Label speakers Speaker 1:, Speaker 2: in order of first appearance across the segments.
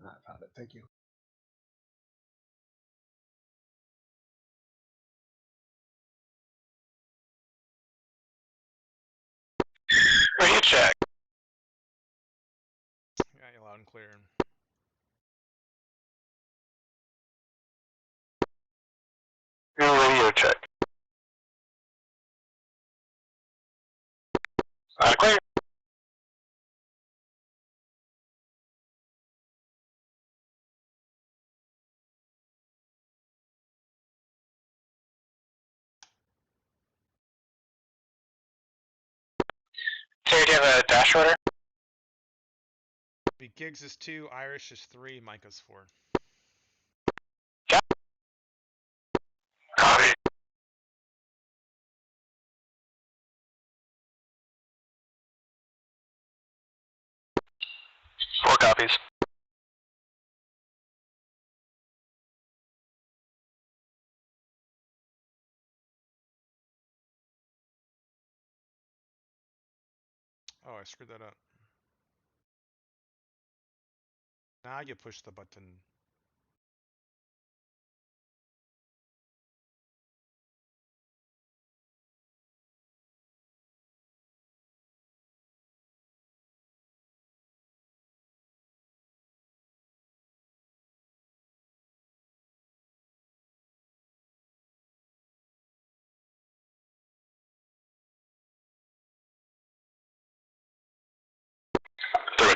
Speaker 1: I found it. Thank you.
Speaker 2: Radio check.
Speaker 3: Yeah, you're loud and clear.
Speaker 2: Radio check. Clear. Terry, do you have a dash order?
Speaker 3: Gigs is 2, Irish is 3, Micah's 4.
Speaker 2: Copy. Four copies.
Speaker 3: Oh, I screwed that up. Now you push the button.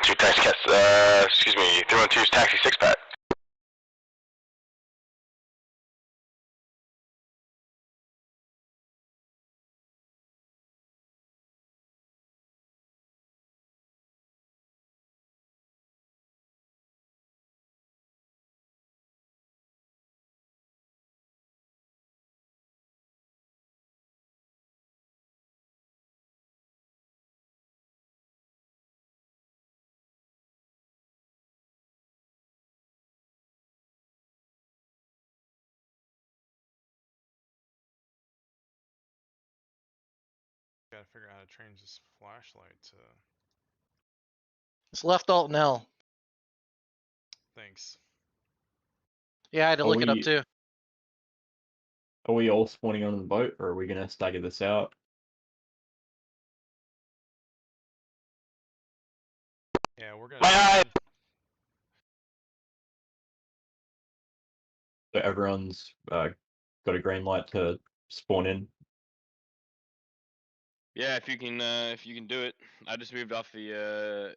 Speaker 2: Two taxi cats. Excuse me. 312's taxi 6-pack.
Speaker 3: Gotta figure out how to change this flashlight to.
Speaker 4: It's left alt and L.
Speaker 3: Thanks.
Speaker 4: Yeah, I had to look it up too.
Speaker 5: Are we all spawning on the boat, or are we gonna stagger this out?
Speaker 3: Yeah, we're gonna.
Speaker 2: My eye.
Speaker 5: So everyone's got a green light to spawn in.
Speaker 6: Yeah, if you can do it. I just moved off the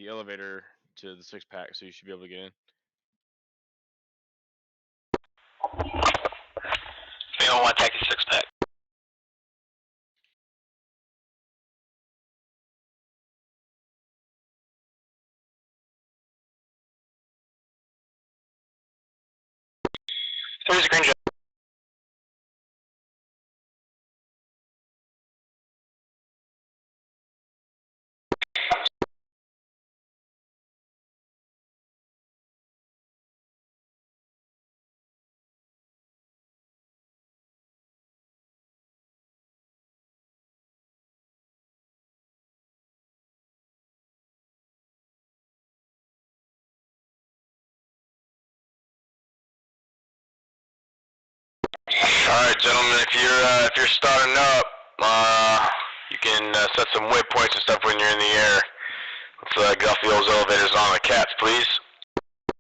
Speaker 6: elevator to the 6-pack, so you should be able to get in.
Speaker 2: We don't want taxi 6-pack. There's a green jet. Alright, gentlemen, if you're starting up, you can set some waypoints and stuff when you're in the air. Let's get off the old elevators on the cats, please.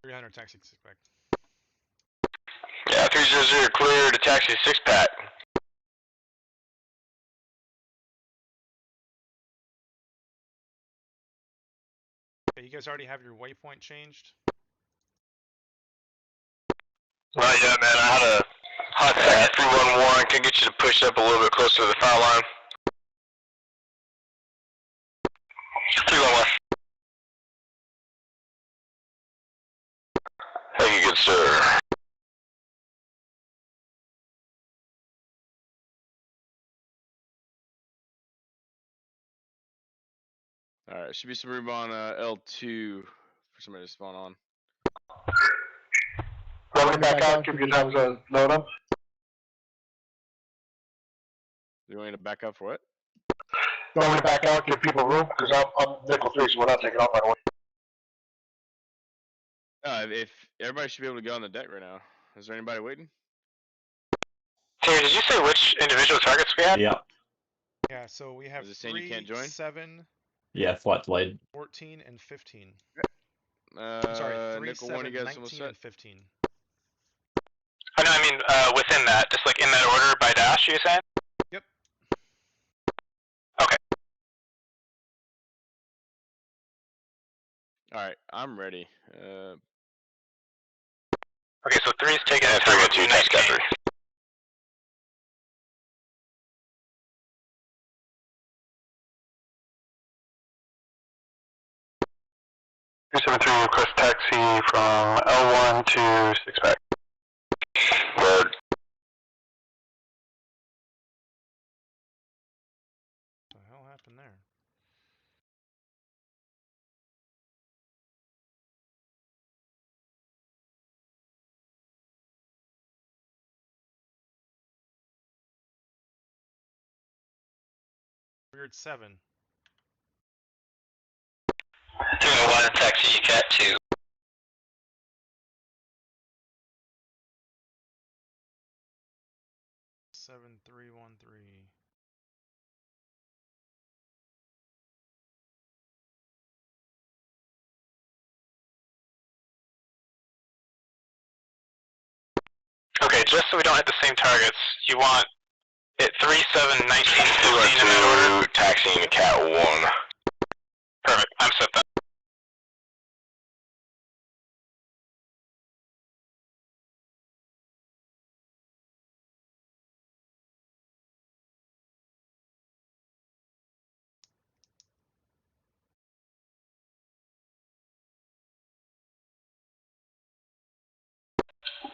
Speaker 3: 300 taxi 6-pack.
Speaker 2: Yeah, 300 clear to taxi 6-pack.
Speaker 3: Okay, you guys already have your waypoint changed?
Speaker 2: Right, yeah, man, I had a hot second 311. Can get you to push up a little bit closer to the foul line. 311. Thank you, good sir.
Speaker 6: Alright, should be some room on L2 for somebody to spawn on.
Speaker 1: Want me to back out? Give you time to load up?
Speaker 6: You want me to back up for what?
Speaker 1: Want me to back out? Give people room? Because I'm nickel 3, so we're not taking off right away.
Speaker 6: If everybody should be able to get on the deck right now. Is there anybody waiting?
Speaker 2: Terry, did you say which individual targets we had?
Speaker 5: Yeah.
Speaker 3: Yeah, so we have
Speaker 6: Is it saying you
Speaker 3: 3,
Speaker 6: can't join?
Speaker 3: 7,
Speaker 5: Yeah, flight delayed.
Speaker 3: 14, and 15. I'm sorry, 3,
Speaker 6: Nickel
Speaker 3: 7,
Speaker 6: one, you guys almost
Speaker 3: 19,
Speaker 6: set?
Speaker 3: and 15.
Speaker 2: Oh, no, I mean, within that, just like in that order by dash, you saying?
Speaker 3: Yep.
Speaker 2: Okay.
Speaker 6: Alright, I'm ready.
Speaker 2: Okay, so 3's taking a target to 19. Request taxi from L1 to 6 pack. Word.
Speaker 3: What the hell happened there? Weird 7.
Speaker 2: 301 taxi cat 2.
Speaker 3: 7313.
Speaker 2: Okay, just so we don't hit the same targets, you want it 3, 7, 19, 15 in that order? Taxiing to cat 1. Perfect, I'm set then.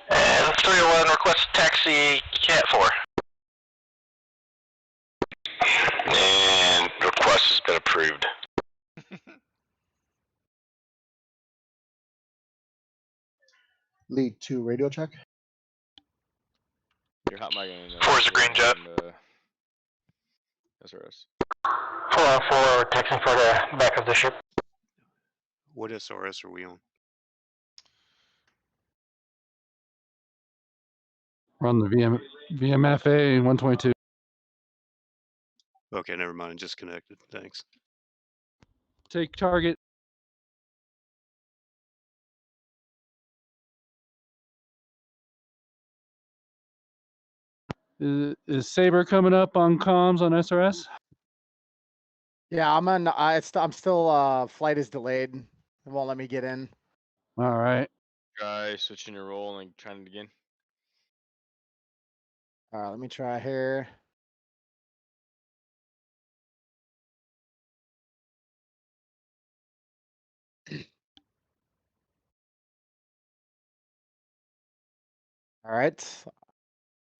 Speaker 2: And 301 request taxi cat 4. And request has been approved.
Speaker 1: Lead 2, radio check.
Speaker 6: You're hot micing.
Speaker 2: 4 is a green jet.
Speaker 6: SRS.
Speaker 2: 404, texting for the back of the ship.
Speaker 7: What SRS are we on?
Speaker 8: We're on the VMFA 122.
Speaker 7: Okay, never mind. Just connected. Thanks.
Speaker 8: Take target. Is Saber coming up on comms on SRS?
Speaker 9: Yeah, I'm on. I'm still. Flight is delayed. It won't let me get in.
Speaker 8: All right.
Speaker 6: Try switching your role and trying it again.
Speaker 9: All right, let me try here. All right,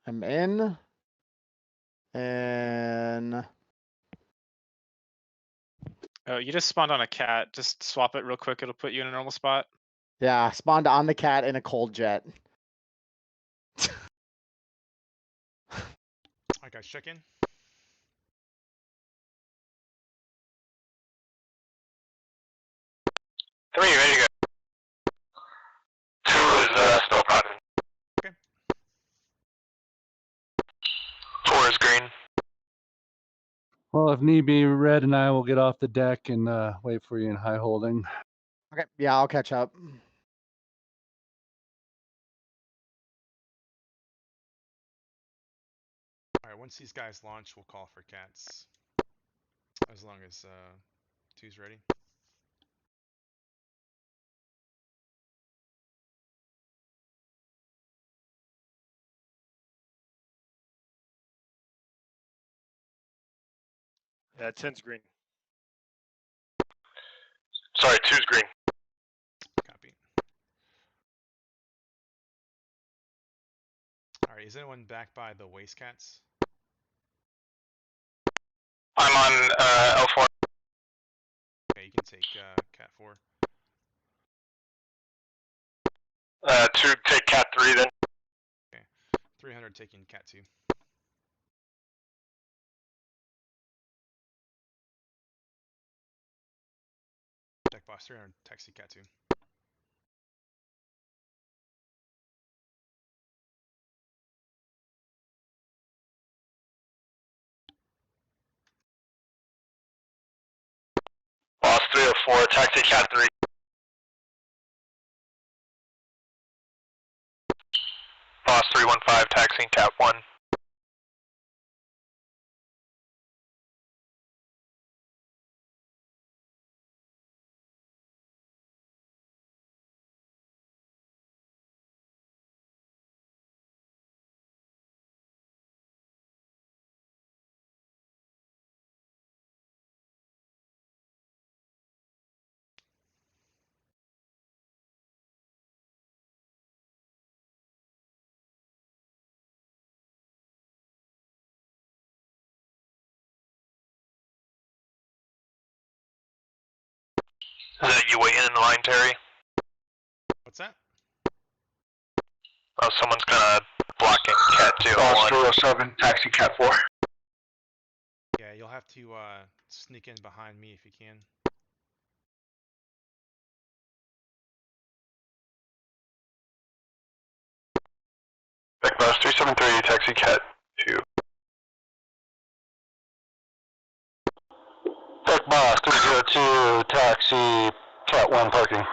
Speaker 9: I'm in. And
Speaker 10: Oh, you just spawned on a cat. Just swap it real quick. It'll put you in a normal spot.
Speaker 9: yeah, spawned on the cat in a cold jet.
Speaker 3: Alright guys, check in.
Speaker 2: 3, ready to go. 2 is still popping.
Speaker 3: Okay.
Speaker 2: 4 is green.
Speaker 8: Well, if need be, Red and I will get off the deck and wait for you in high holding.
Speaker 9: Okay, yeah, I'll catch up.
Speaker 3: Alright, once these guys launch, we'll call for cats. As long as 2's ready.
Speaker 11: Yeah, 10's green.
Speaker 2: Sorry, 2's green.
Speaker 3: Copy. Alright, is anyone back by the waste cats?
Speaker 2: I'm on L4.
Speaker 3: Okay, you can take cat 4.
Speaker 2: 2 take cat 3 then.
Speaker 3: Okay. 300 taking cat 2. Deck boss 300 taxi cat 2.
Speaker 2: 304, taxi cat 3. Boss 315, taxiing cat 1. Is that you waiting in the line, Terry?
Speaker 3: What's that?
Speaker 2: Oh, someone's kinda blocking cat 2.
Speaker 1: Boss 207, taxi cat 4.
Speaker 3: Yeah, you'll have to sneak in behind me if you can.
Speaker 2: Back boss 373, taxi cat 2. Back boss 302, taxi cat 1 parking.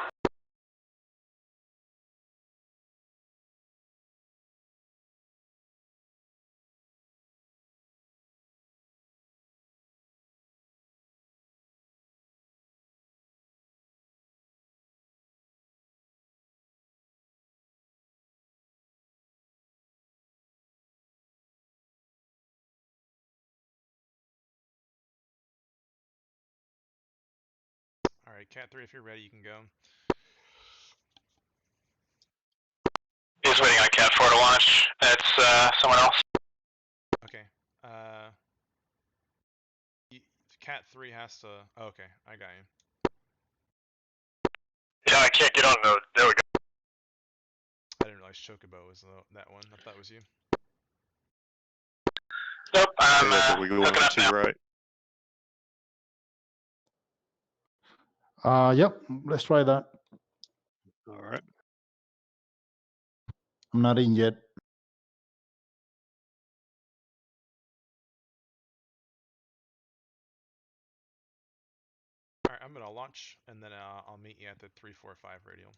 Speaker 3: Alright, cat 3, if you're ready, you can go.
Speaker 2: He's waiting on cat 4 to launch. It's someone else.
Speaker 3: Okay. Y cat 3 has to. Oh, okay, I got you.
Speaker 2: Yeah, I can't get on the. There we go.
Speaker 3: I didn't realize Chocobo was that one. I thought that was you.
Speaker 2: Nope, I'm
Speaker 7: Caleb, are we going
Speaker 2: hooking up
Speaker 7: to
Speaker 2: now.
Speaker 7: right?
Speaker 8: Yep, let's try that.
Speaker 7: All right.
Speaker 8: I'm not in yet.
Speaker 3: Alright, I'm gonna launch, and then I'll meet you at the 345 radial.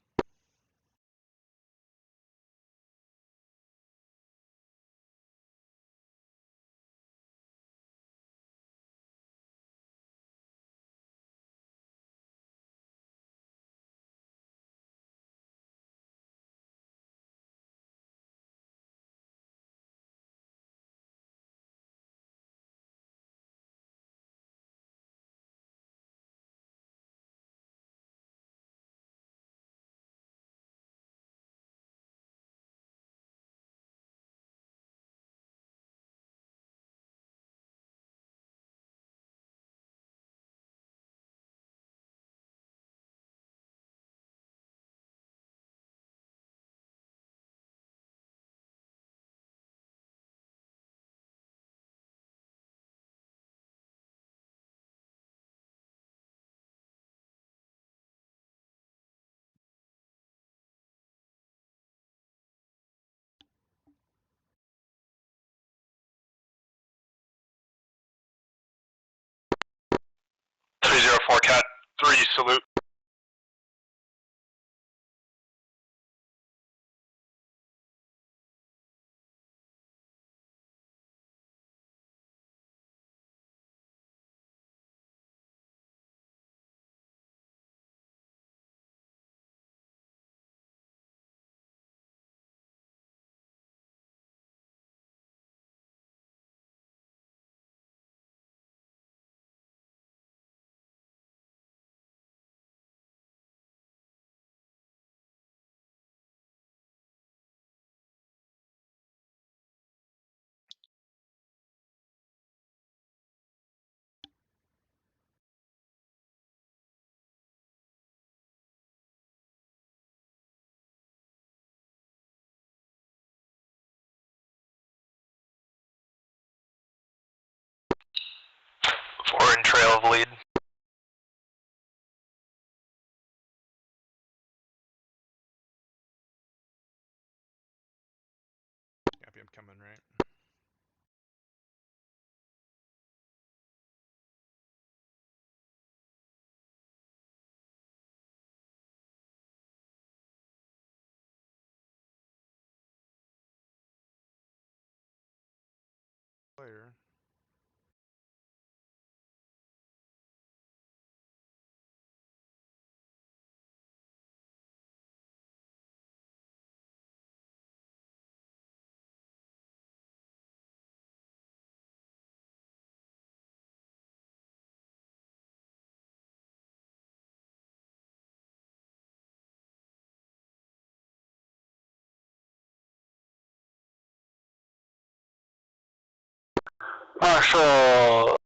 Speaker 2: Cat 3, salute. We're in trail of lead.
Speaker 3: Copy, I'm coming, right? player.
Speaker 1: Marshall.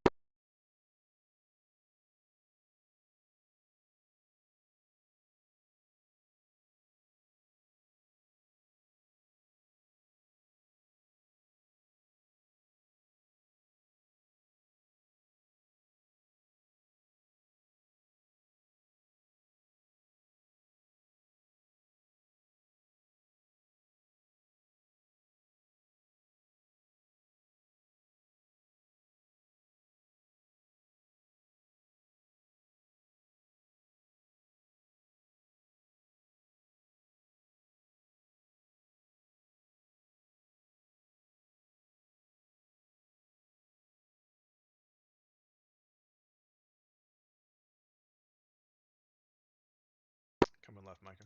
Speaker 3: Coming left, Micah.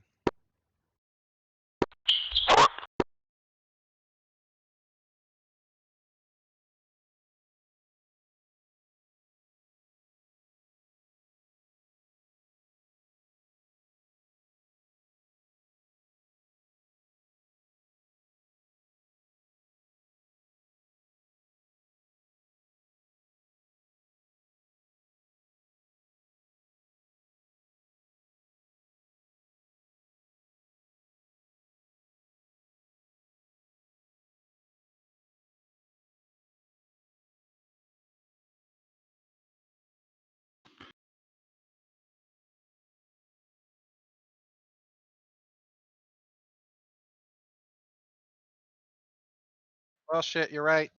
Speaker 4: Well, shit, you're right.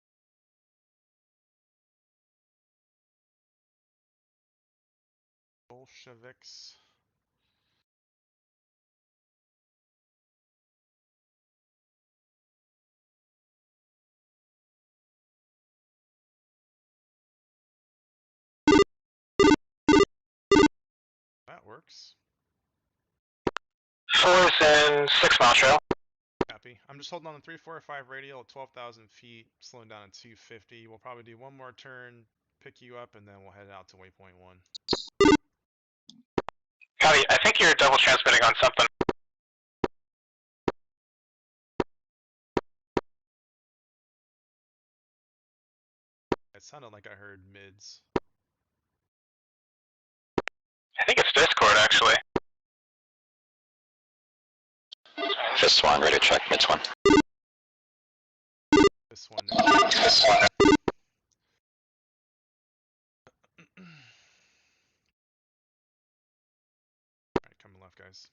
Speaker 3: Bolsheviks. That works.
Speaker 1: Source and 6 mile trail.
Speaker 3: Copy. I'm just holding on the 345 radial at 12,000 feet, slowing down at 250. We'll probably do one more turn, pick you up, and then we'll head out to waypoint 1.
Speaker 1: Copy. I think you're double transmitting on something.
Speaker 3: It sounded like I heard mids.
Speaker 1: I think it's Discord, actually.
Speaker 2: Fist one, ready to check, mids one.
Speaker 3: This one.
Speaker 1: This one.
Speaker 3: Alright, coming left, guys.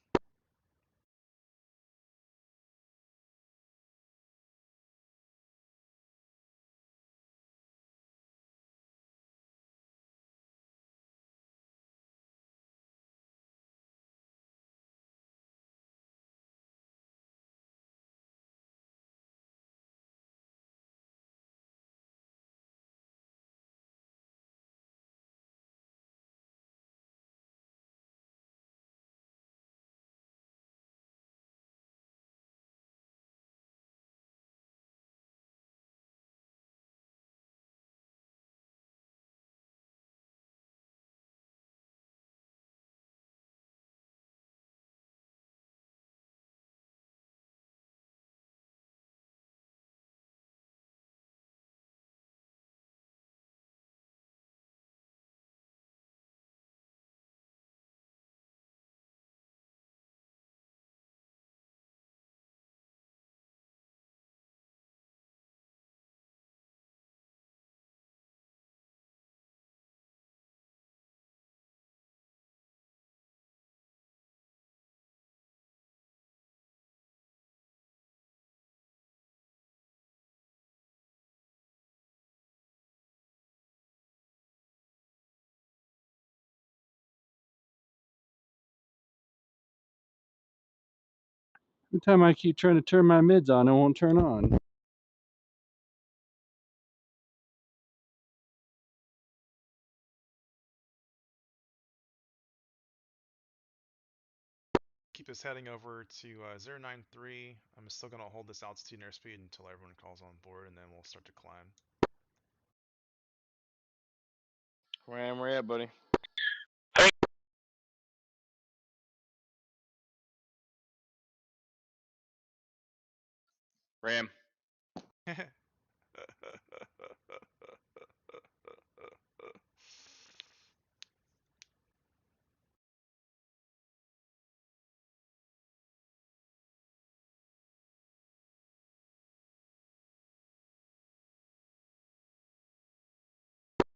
Speaker 8: Every time I keep trying to turn my mids on, it won't turn on.
Speaker 3: keep us heading over to 093. I'm still gonna hold this altitude and airspeed until everyone calls on board, and then we'll start to climb.
Speaker 6: Ram, where you at, buddy? Ram.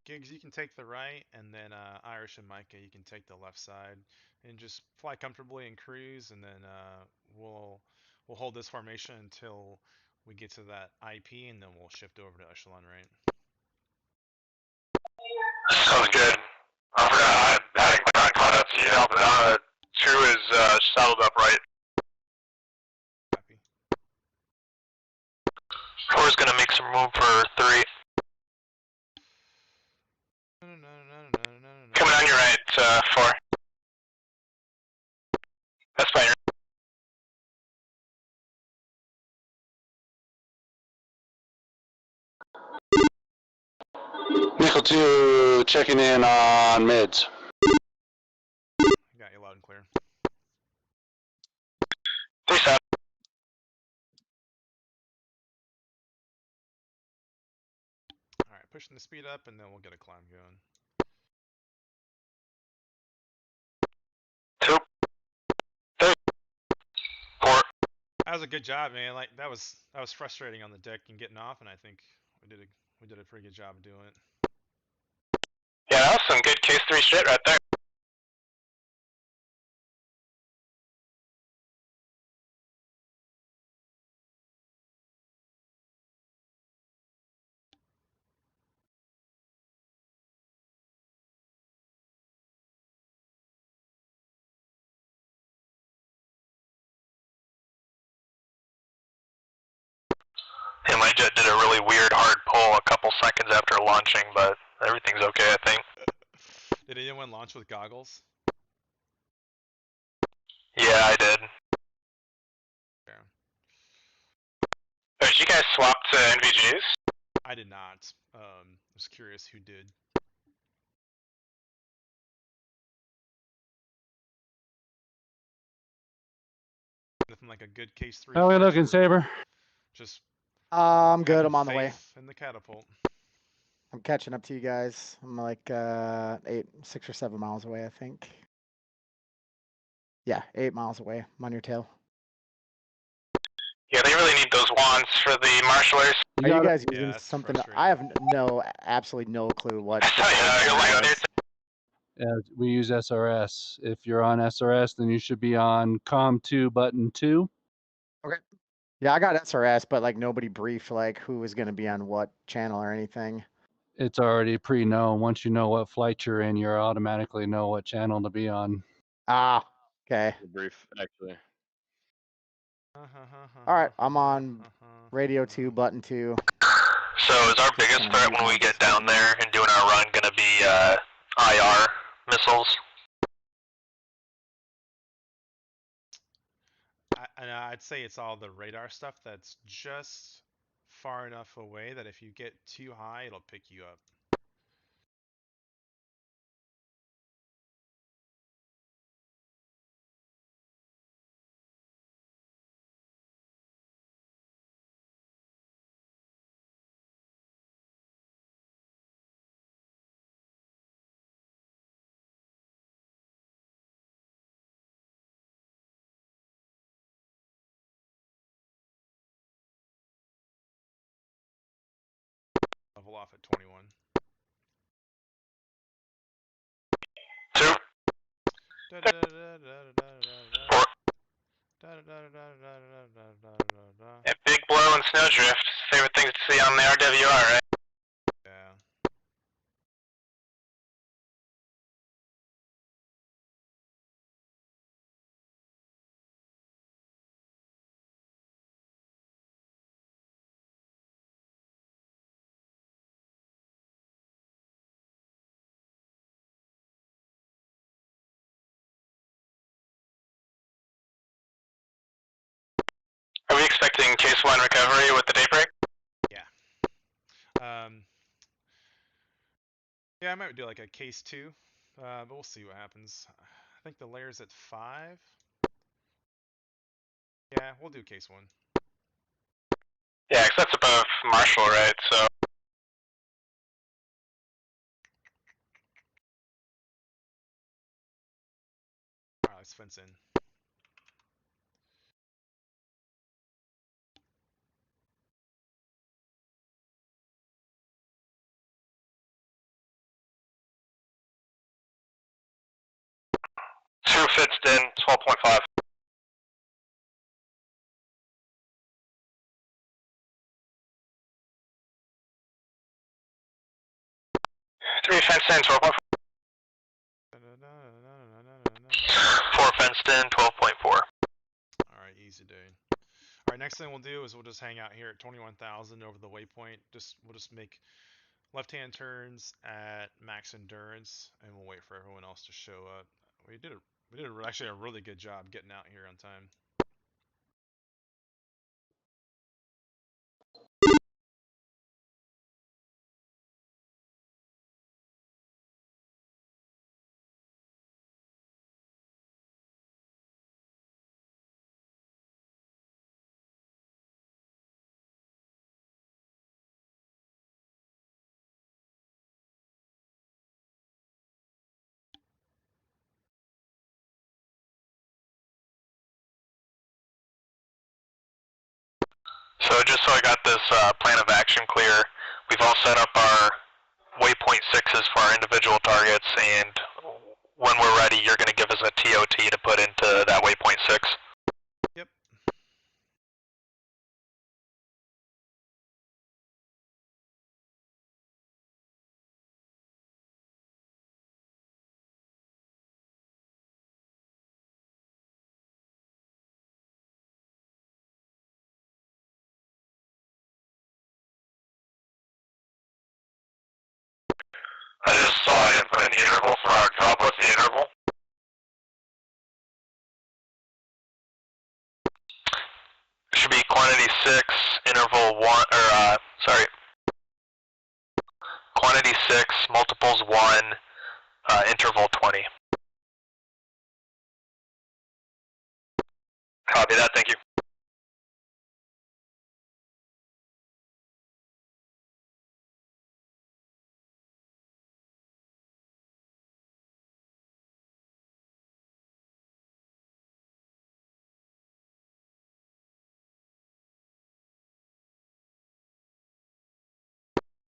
Speaker 3: Gigs, you can take the right, and then Irish and Micah, you can take the left side, and just fly comfortably and cruise, and then we'll hold this formation until we get to that IP, and then we'll shift over to echelon right.
Speaker 2: Sounds good. I forgot, I hadn't caught up to you now, but 2 is saddled up right.
Speaker 3: Copy.
Speaker 2: 4 is gonna make some room for 3. Coming on your right, 4. That's fine.
Speaker 7: Nickel 2 checking in on mids.
Speaker 3: Got you loud and clear.
Speaker 2: 3 7.
Speaker 3: All right, pushing the speed up, and then we'll get a climb going.
Speaker 2: 2. 3. 4.
Speaker 3: That was a good job, man. Like that was frustrating on the deck and getting off, and I think we did a pretty good job of doing it.
Speaker 2: Yeah, that was some good case 3 shit right there. Yeah, my jet did a really weird hard pull a couple seconds after launching, but everything's okay, I think.
Speaker 3: Did anyone launch with goggles?
Speaker 2: Yeah, I did.
Speaker 3: Yeah.
Speaker 2: Did you guys swap to NVGs?
Speaker 3: I did not. Was curious who did. Nothing like a good case 3.
Speaker 8: How we looking,
Speaker 3: cruiser.
Speaker 8: Saber?
Speaker 3: Just
Speaker 9: I'm good.
Speaker 3: having
Speaker 9: I'm on the way.
Speaker 3: faith in the catapult.
Speaker 9: I'm catching up to you guys. I'm like 6 or 7 miles away, I think. Yeah, 8 miles away. I'm on your tail.
Speaker 2: Yeah, they really need those wands for the marshallers.
Speaker 9: Are you
Speaker 8: got it.
Speaker 9: guys using
Speaker 3: Yeah, that's
Speaker 9: something? I
Speaker 3: frustrating.
Speaker 9: have absolutely no clue what.
Speaker 2: You're like on your
Speaker 8: Yeah, we use SRS. If you're on SRS, then you should be on COM2 button 2.
Speaker 9: Yeah, I got SRS, but like nobody briefed like who was going to be on what channel or anything.
Speaker 8: It's already pre-known. Once you know what flight you're in, you automatically know what channel to be on.
Speaker 9: Ah, okay.
Speaker 6: The brief, actually.
Speaker 9: All right, I'm on radio 2, button 2.
Speaker 2: So is our biggest
Speaker 9: Kinda
Speaker 2: threat
Speaker 9: mute
Speaker 2: when we
Speaker 9: my
Speaker 2: get down there and doing our run gonna be IR missiles?
Speaker 3: I'd say it's all the radar stuff that's just far enough away that if you get too high, it'll pick you up. Level off at 21.
Speaker 2: 2. 4. Yeah, big blow and snowdrift. Favorite things to see on the RWR, right?
Speaker 3: Yeah.
Speaker 1: case one recovery with the daybreak?
Speaker 3: Yeah, I might do like a case 2, but we'll see what happens. I think the layer's at 5. Yeah, we'll do case 1.
Speaker 1: Yeah, 'cause that's above Marshall, right? So.
Speaker 3: Alright, let's fence in.
Speaker 1: Two fenced in, 12.5. Three fenced in, 12.4. Four fenced in, 12.4.
Speaker 3: Alright, easy dude. Alright, next thing we'll do is we'll just hang out here at 21,000 over the waypoint. We'll just make left-hand turns at max endurance, and we'll wait for everyone else to show up. We did actually a really good job getting out here on time.
Speaker 1: So just so I got this plan of action clear, we've all set up our waypoint 6s for our individual targets, and when we're ready, you're going to give us a TOT to put into that waypoint 6.
Speaker 3: Yep.
Speaker 1: I just saw it put in the interval for our job. What's the interval? It should be quantity 6, interval 1, or sorry. Quantity 6, multiples 1, interval 20. Copy that, thank you.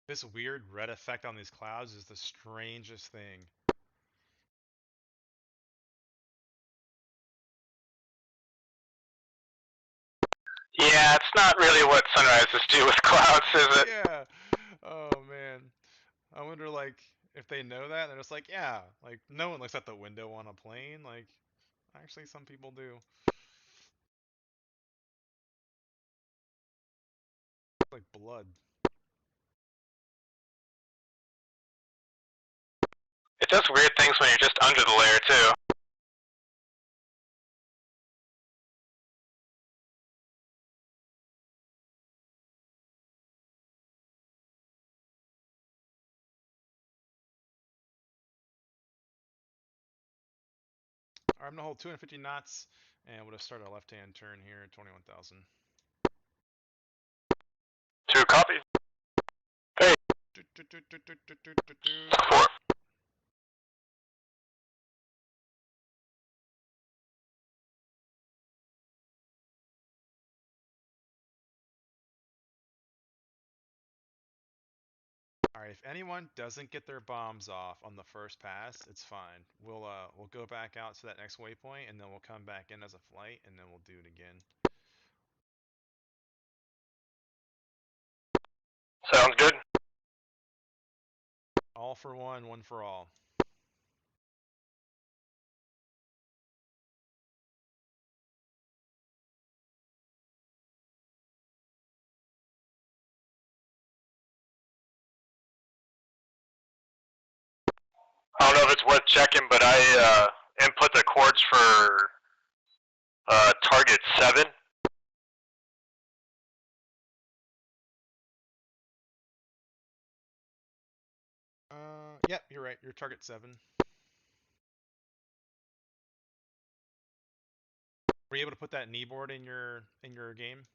Speaker 3: This weird red effect on these clouds is the strangest thing.
Speaker 1: Yeah, it's not really what sunrises do with clouds, is it?
Speaker 3: Yeah. Oh man. I wonder like if they know that, they're just like, yeah, like no one looks at the window on a plane. Like, actually, some people do. It's like blood.
Speaker 1: It does weird things when you're just under the layer too.
Speaker 3: Alright, I'm gonna hold 250 knots, and we'll just start our left-hand turn here at 21,000.
Speaker 1: 2 copy. Hey. 4.
Speaker 3: Alright, if anyone doesn't get their bombs off on the first pass, it's fine. We'll go back out to that next waypoint, and then we'll come back in as a flight, and then we'll do it again.
Speaker 1: Sounds good.
Speaker 3: All for one, one for all.
Speaker 1: I don't know if it's worth checking, but I input the coords for target 7.
Speaker 3: Yep, you're right. You're target 7. Were you able to put that knee board in your game?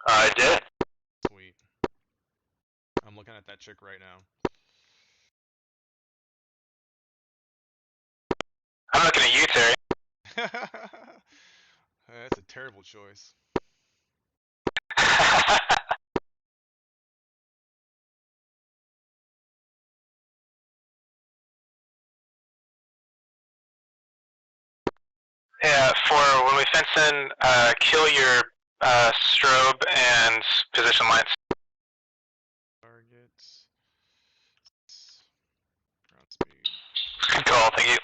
Speaker 2: I did.
Speaker 3: Sweet. I'm looking at that chick right now.
Speaker 2: I'm looking at you, Terry.
Speaker 3: That's a terrible choice.
Speaker 1: Yeah, for when we fence in, kill your strobe and position lights.
Speaker 3: Targets. Ground speed.
Speaker 1: Good call, thank you.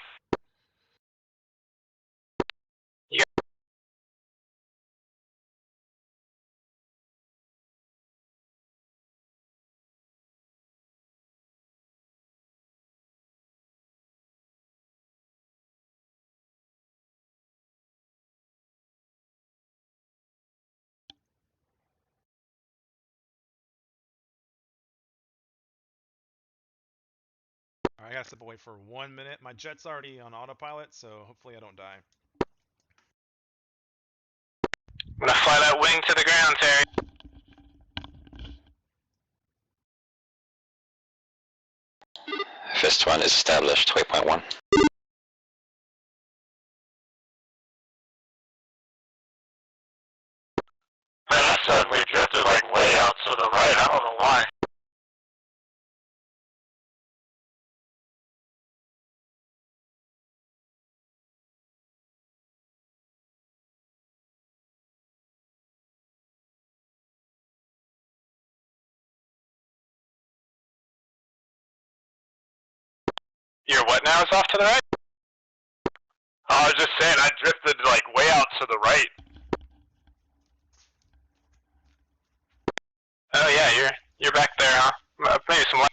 Speaker 3: I gotta step away for 1 minute. My jet's already on autopilot, so hopefully I don't die.
Speaker 1: I'm gonna fly that wing to the ground, Terry.
Speaker 7: Fist 1 is established, waypoint 1.
Speaker 2: Man, I suddenly drifted like way out to the right. I don't know why.
Speaker 1: Your what now is off to the right?
Speaker 2: I was just saying, I drifted like way out to the right.
Speaker 1: Oh yeah, you're back there, huh? Maybe some light.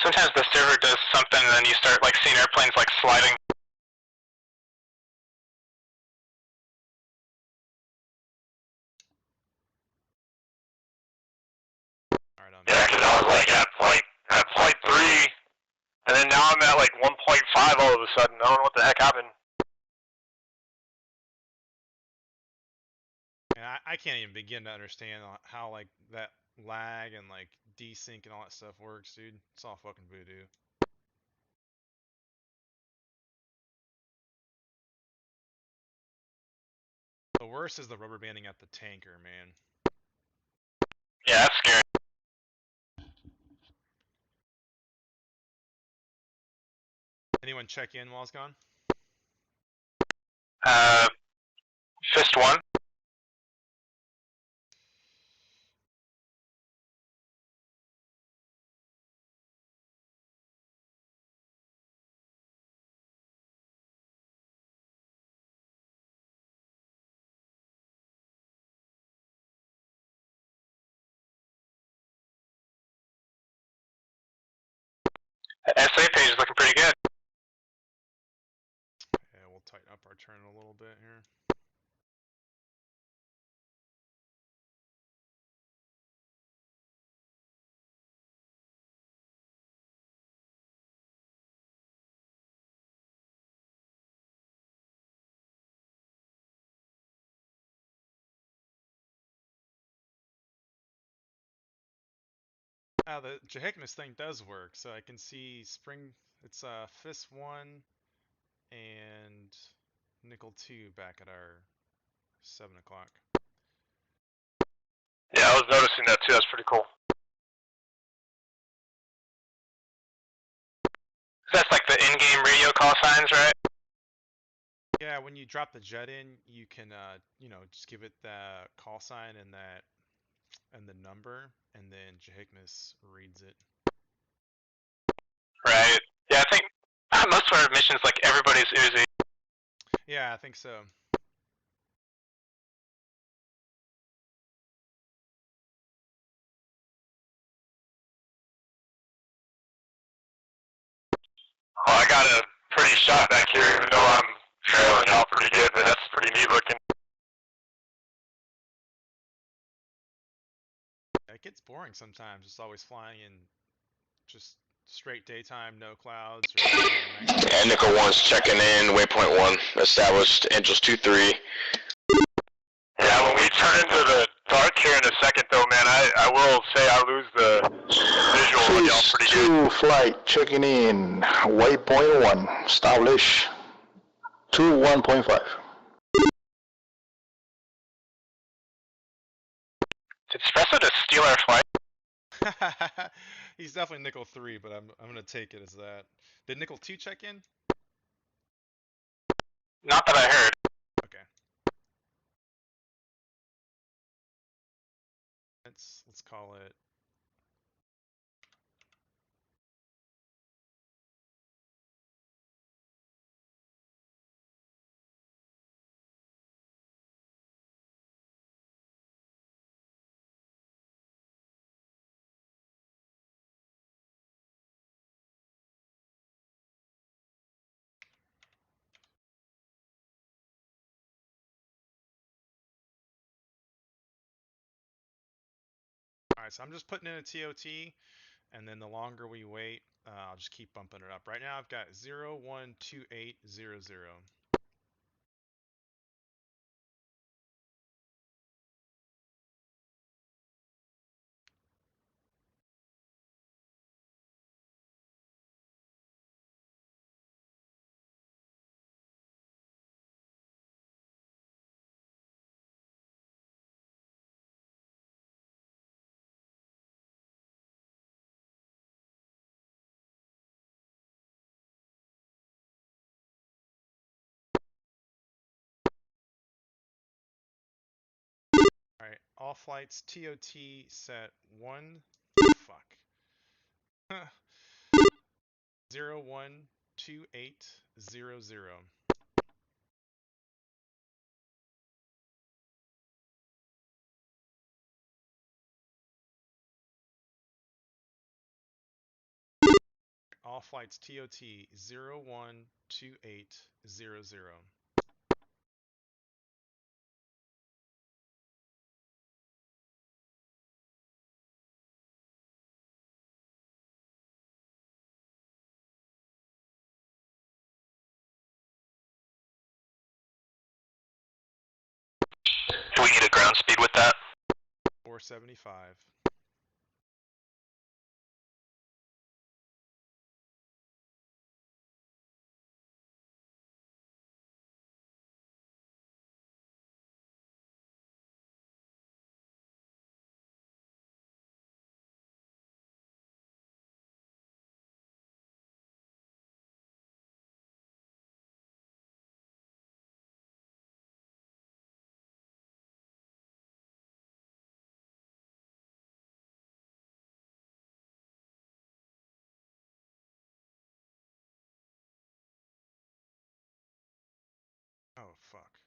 Speaker 1: Sometimes the server does something and then you start like seeing airplanes like sliding.
Speaker 3: Alright, I'm
Speaker 2: Yeah, 'cause I was like at point 3, and then now I'm at like 1.5 all of a sudden. I don't know what the heck happened.
Speaker 3: And I can't even begin to understand how like that lag and like desync and all that stuff works, dude. It's all fucking voodoo. The worst is the rubber banding at the tanker, man.
Speaker 1: Yeah, that's scary.
Speaker 3: Anyone check in while it's gone?
Speaker 1: Fist 1. SA page is looking pretty good.
Speaker 3: Yeah, we'll tighten up our turn a little bit here. The Jeheknas thing does work, so I can see spring. It's Fist 1 and Nickel 2 back at our 7 o'clock.
Speaker 2: Yeah, I was noticing that too. That's pretty cool.
Speaker 1: That's like the in-game radio call signs, right?
Speaker 3: Yeah, when you drop the jet in, you can you know, just give it the call sign and the number, and then Jeheknas reads it.
Speaker 1: Right. Yeah, I think most of our missions, like everybody's Uzi.
Speaker 3: Yeah, I think so.
Speaker 2: Oh, I got a pretty shot back here, even though I'm trailing out pretty good, but that's pretty neat looking.
Speaker 3: gets boring sometimes. It's always flying in just straight daytime, no clouds. Or night.
Speaker 2: And Nickel 1's checking in, waypoint 1, established, Angels 2-3.
Speaker 1: Yeah, when we turn into the dark here in a second, though, man, I will say I lose the visual on y'all pretty good.
Speaker 11: 2 flight checking in, waypoint 1, establish 1.5.
Speaker 1: Did Espresso just steal our flight?
Speaker 3: He's definitely nickel 3, but I'm gonna take it as that. Did nickel 2 check in?
Speaker 1: Not that I heard.
Speaker 3: Okay. Let's call it. All right, so I'm just putting in a TOT, and then the longer we wait, I'll just keep bumping it up. Right now, I've got 012800. All right, all flights TOT set 1. Fuck. 012800. All flights TOT 012800.
Speaker 1: Do we need a ground speed with that?
Speaker 3: 475. Oh fuck.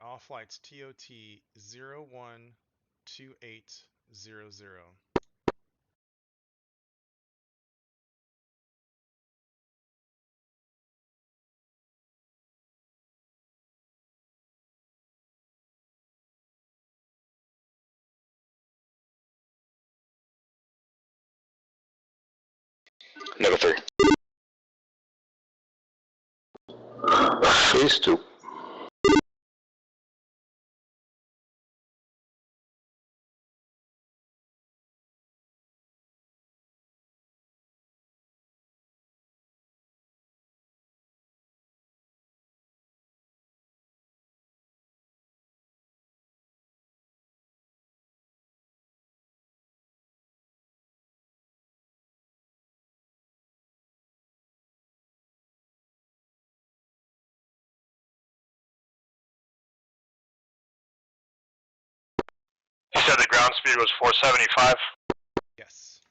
Speaker 3: All flights TOT 012800.
Speaker 2: Nickel 3.
Speaker 11: Phase 2.
Speaker 1: You said the ground speed was 475?
Speaker 3: Yes.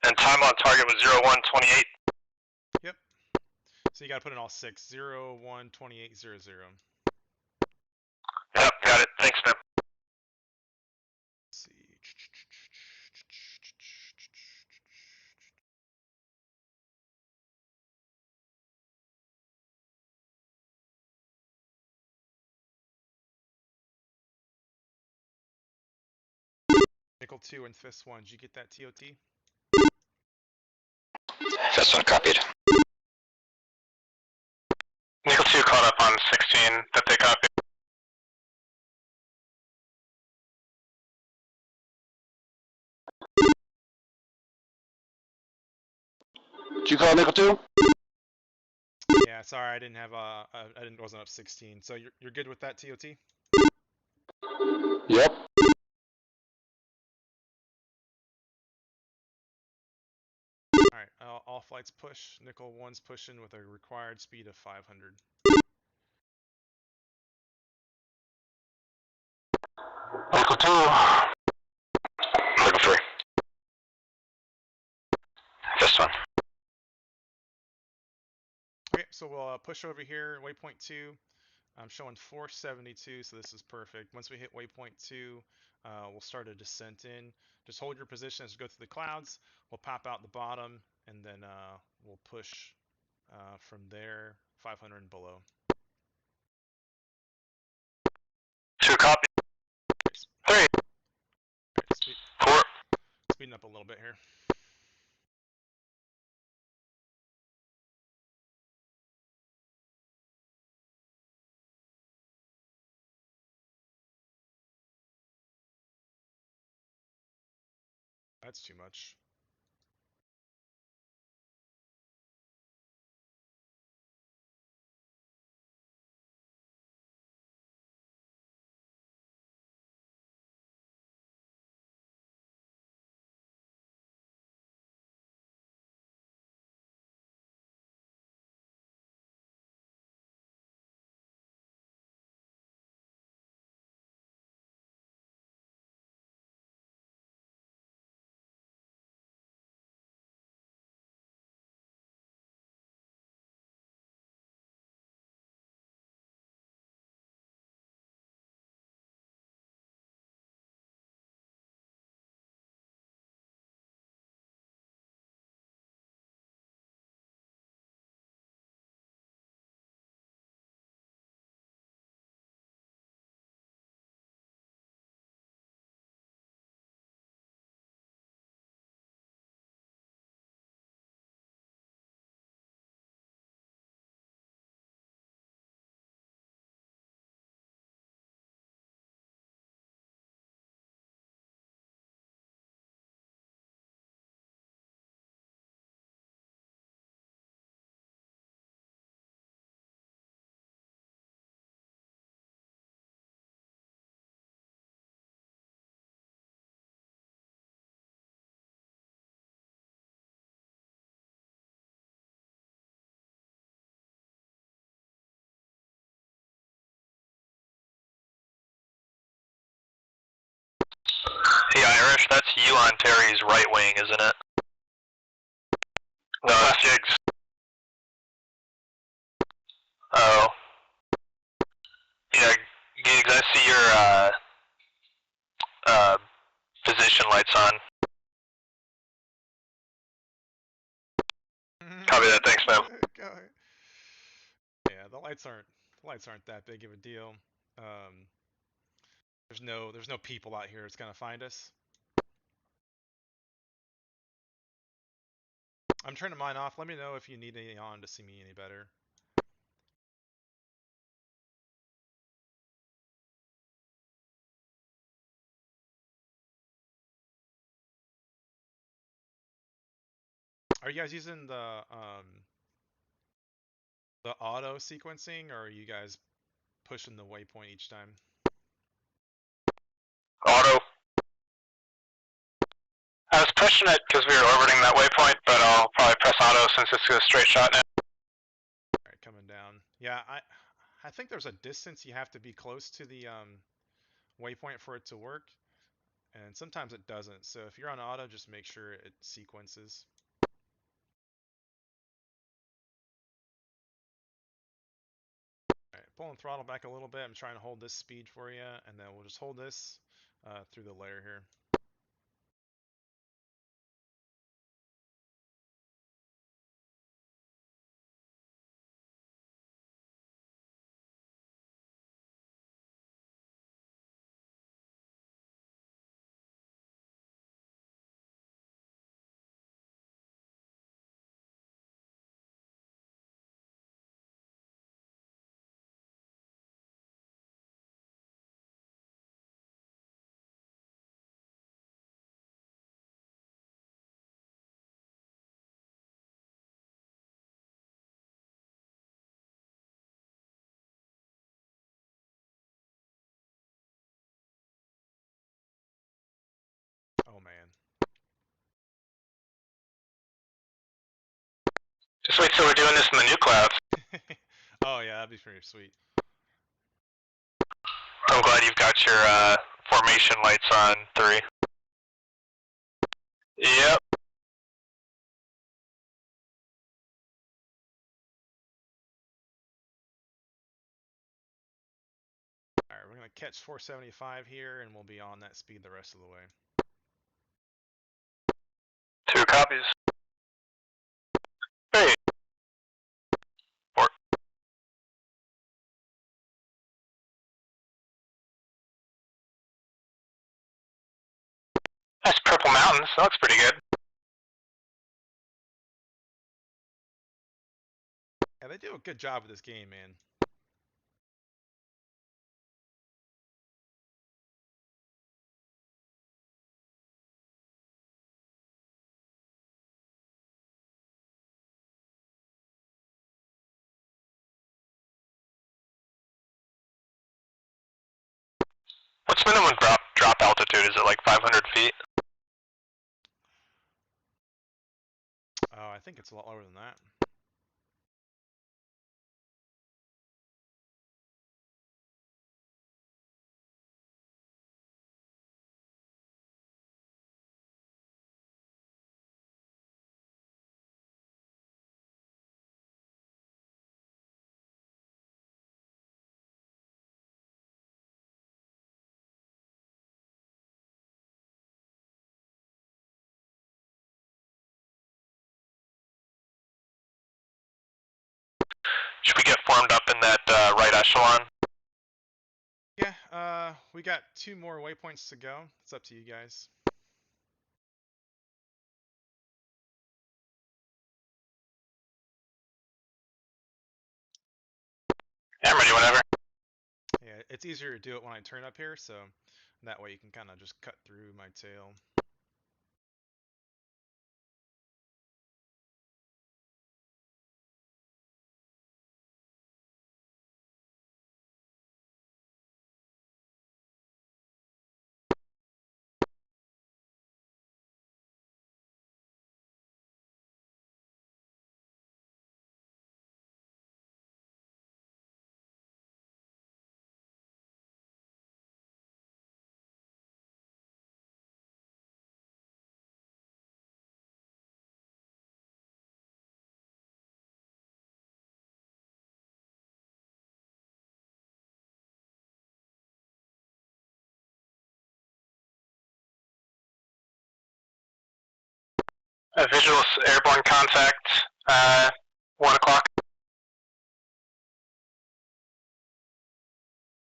Speaker 1: And time on target was 0128?
Speaker 3: Yep. So you gotta put in all 6. 012800.
Speaker 1: Yep, got it. Thanks, man.
Speaker 3: Let's see. Nickel 2 and Fist 1, did you get that TOT?
Speaker 7: First one copied.
Speaker 1: Nickel 2 caught up on 16 that they copied.
Speaker 11: Did you call Nickel 2?
Speaker 3: Yeah, sorry, I didn't have wasn't up 16. So you're good with that TOT?
Speaker 11: Yep.
Speaker 3: All right, all flights push. Nickel 1's pushing with a required speed of 500.
Speaker 1: Nickel 2.
Speaker 7: Nickel 3. First one.
Speaker 3: Okay, so we'll push over here, waypoint 2. I'm showing 472, so this is perfect. Once we hit waypoint 2, we'll start a descent in. Just hold your position as you go through the clouds. We'll pop out the bottom, and then we'll push from there, 500 and below.
Speaker 1: 2 copy. 3.
Speaker 3: Right,
Speaker 1: 4.
Speaker 3: Speeding up a little bit here. That's too much.
Speaker 1: Hey Irish, that's you on Terry's right wing, isn't it? No, it's Jigs. Oh. Yeah, Gigs, I see your position lights on. Copy that, thanks man.
Speaker 3: Yeah, the lights aren't that big of a deal. There's no people out here that's gonna find us. I'm turning mine off. Let me know if you need any on to see me any better. Are you guys using the auto sequencing, or are you guys pushing the waypoint each time?
Speaker 1: Auto. I was pushing it because we were orbiting that waypoint, but I'll probably press auto since it's a straight shot now.
Speaker 3: Alright, coming down. Yeah, I think there's a distance you have to be close to the waypoint for it to work, and sometimes it doesn't. So if you're on auto, just make sure it sequences. Alright, pulling throttle back a little bit. I'm trying to hold this speed for you, and then we'll just hold this through the layer here.
Speaker 1: Just wait till we're doing this in the new clouds.
Speaker 3: Oh yeah, that'd be pretty sweet.
Speaker 1: I'm glad you've got your formation lights on 3. Yep.
Speaker 3: Alright, we're gonna catch 475 here, and we'll be on that speed the rest of the way.
Speaker 1: 2 copies. 3. 4. Nice purple mountains. That looks pretty good.
Speaker 3: Yeah, they do a good job with this game, man.
Speaker 1: What's minimum drop altitude? Is it like 500 feet?
Speaker 3: Oh, I think it's a lot lower than that.
Speaker 1: Should we get formed up in that right echelon?
Speaker 3: Yeah, we got 2 more waypoints to go. It's up to you guys.
Speaker 1: Yeah, I'm ready whenever.
Speaker 3: Yeah, it's easier to do it when I turn up here, so that way you can kind of just cut through my tail.
Speaker 1: Visual airborne contact, 1 o'clock.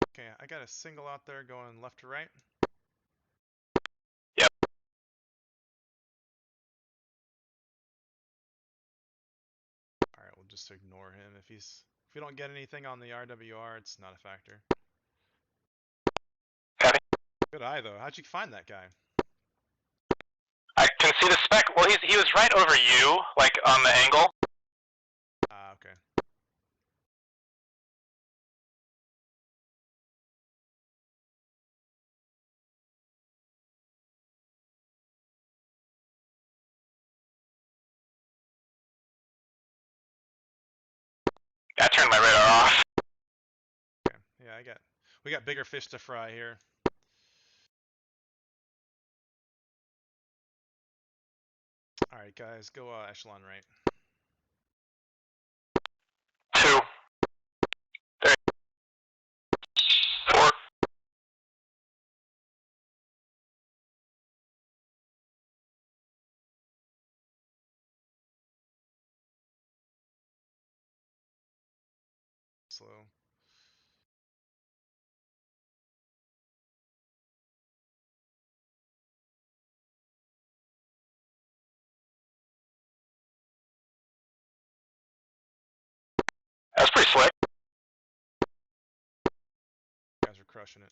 Speaker 3: Okay, I got a single out there going left to right.
Speaker 1: Yep.
Speaker 3: Alright, we'll just ignore him. If we don't get anything on the RWR, it's not a factor.
Speaker 1: Copy.
Speaker 3: Good eye though. How'd you find that guy?
Speaker 1: I can see the spec. Well, he was right over you, like on the angle.
Speaker 3: Ah, okay.
Speaker 1: I turned my radar off.
Speaker 3: Okay. Yeah, we got bigger fish to fry here. Alright guys, go echelon right.
Speaker 1: 2. 3. 4.
Speaker 3: Slow.
Speaker 1: That's pretty slick.
Speaker 3: You guys are crushing it.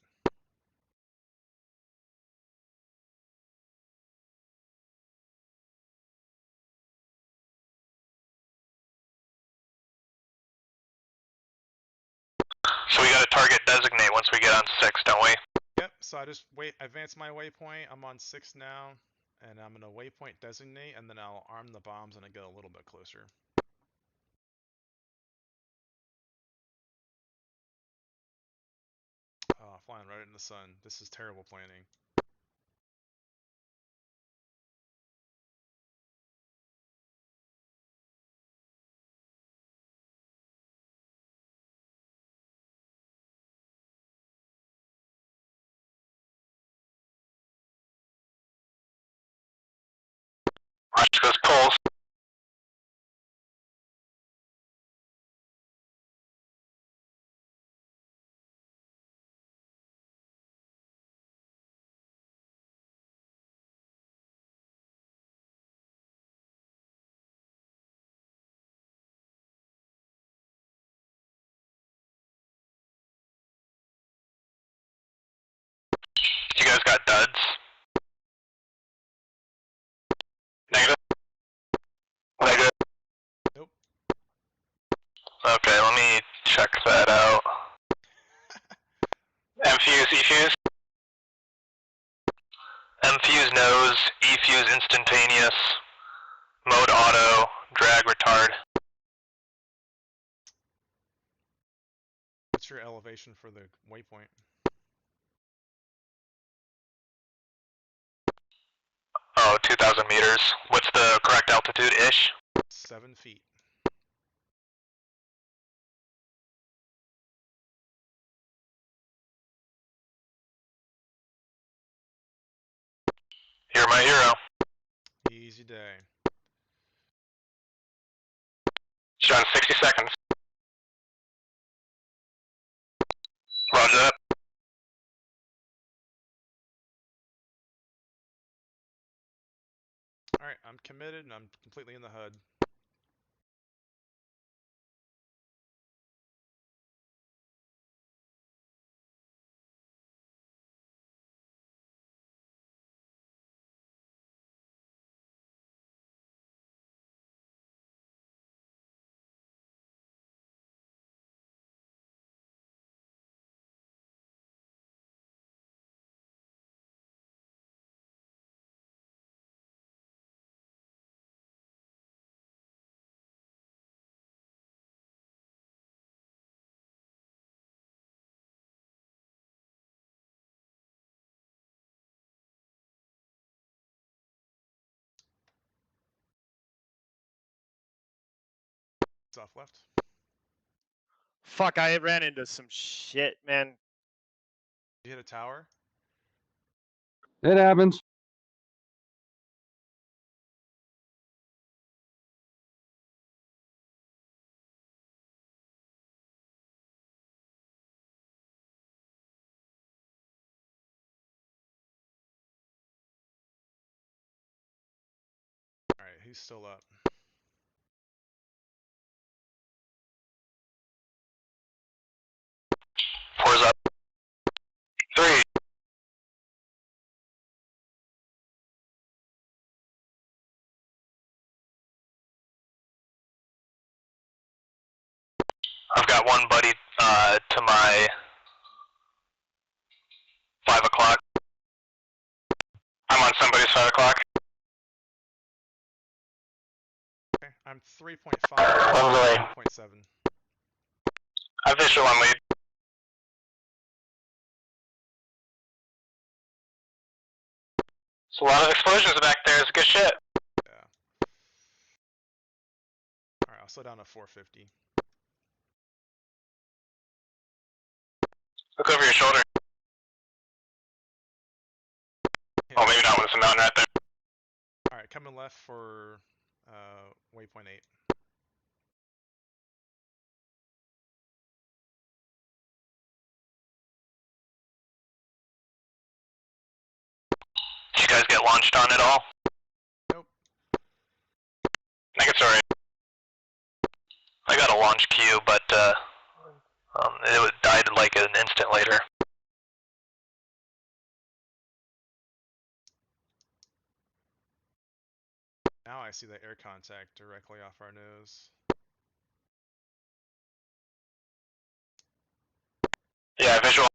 Speaker 1: So we got a target designate once we get on 6, don't we?
Speaker 3: Yep, so I just advance my waypoint. I'm on 6 now, and I'm gonna waypoint designate, and then I'll arm the bombs and I get a little bit closer. flying right in the sun. This is terrible planning.
Speaker 7: Watch those poles. You guys got duds? Negative? Negative?
Speaker 3: Nope.
Speaker 1: Okay, let me check that out.
Speaker 7: M-fuse, E-fuse?
Speaker 1: M-fuse nose, E-fuse instantaneous, mode auto, drag retard.
Speaker 3: What's your elevation for the waypoint?
Speaker 1: Oh, 2,000 meters. What's the correct altitude-ish?
Speaker 3: 7 feet.
Speaker 1: You're my hero.
Speaker 3: Easy day.
Speaker 7: Showing 60 seconds. Roger that.
Speaker 3: Alright, I'm committed and I'm completely in the HUD. Off left.
Speaker 12: Fuck, I ran into some shit, man.
Speaker 3: You hit a tower?
Speaker 8: It happens.
Speaker 3: Alright, who's still up?
Speaker 7: Four's up. 3.
Speaker 1: I've got one buddy to my 5 o'clock.
Speaker 7: I'm on somebody's 5 o'clock.
Speaker 3: Okay, I'm 3.5.
Speaker 7: Lovely.
Speaker 3: 3.7.
Speaker 7: I visual on lead. It's a lot of explosions back there. It's good shit.
Speaker 3: Yeah. Alright, I'll slow down to 450.
Speaker 7: Look over your shoulder.
Speaker 3: Yeah.
Speaker 7: Oh, maybe not when it's a mountain right there.
Speaker 3: Alright, coming left for waypoint 8.
Speaker 1: Did you guys get launched on at all?
Speaker 3: Nope.
Speaker 7: Negatory.
Speaker 1: I got a launch queue, but it died like an instant later.
Speaker 3: Now I see the air contact directly off our nose.
Speaker 7: Yeah, visual.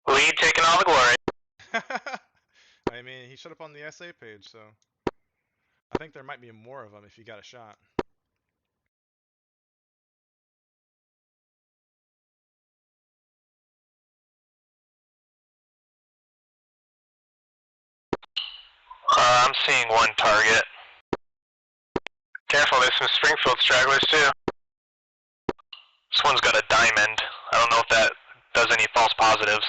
Speaker 7: Lead taking all the glory.
Speaker 3: I mean, he showed up on the SA page, so I think there might be more of them if you got a shot.
Speaker 7: I'm seeing one target. Careful, there's some Springfield stragglers too. This one's got a diamond. I don't know if that does any false positives.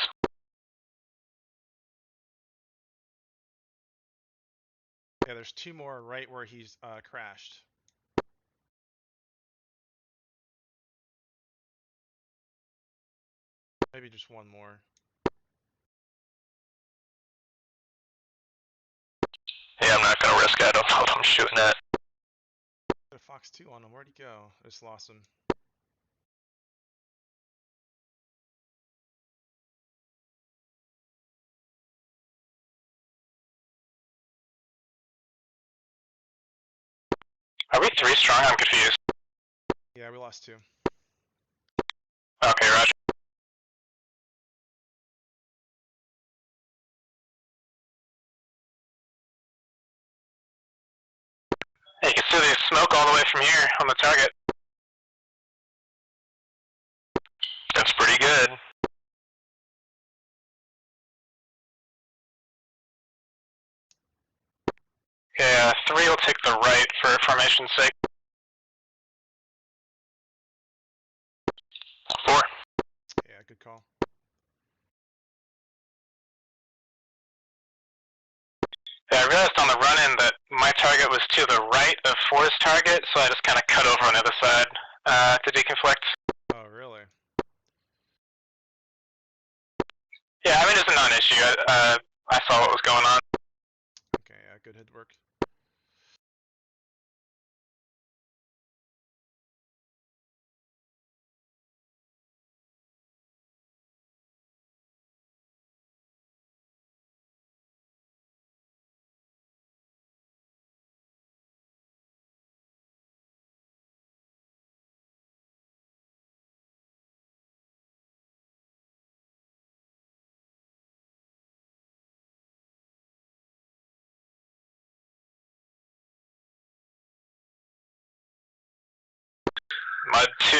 Speaker 3: Yeah, there's two more right where he's crashed. Maybe just one more.
Speaker 7: Yeah, I'm not gonna risk it. I don't know what I'm shooting at.
Speaker 3: Got a Fox 2 on him. Where'd he go? I just lost him.
Speaker 7: Are we 3 strong? I'm confused.
Speaker 3: Yeah, we lost 2.
Speaker 7: Okay, roger. Hey, you can see the smoke all the way from here on the target. That's pretty good. Yeah, 3 will take the right for formation's sake. 4.
Speaker 3: Yeah, good call.
Speaker 7: Yeah, I realized on the run-in that my target was to the right of 4's target, so I just kind of cut over on the other side to deconflict.
Speaker 3: Oh, really?
Speaker 7: Yeah, I mean, it's a non-issue. I saw what was going on.
Speaker 3: Okay, yeah, good head work.
Speaker 7: Mud 2.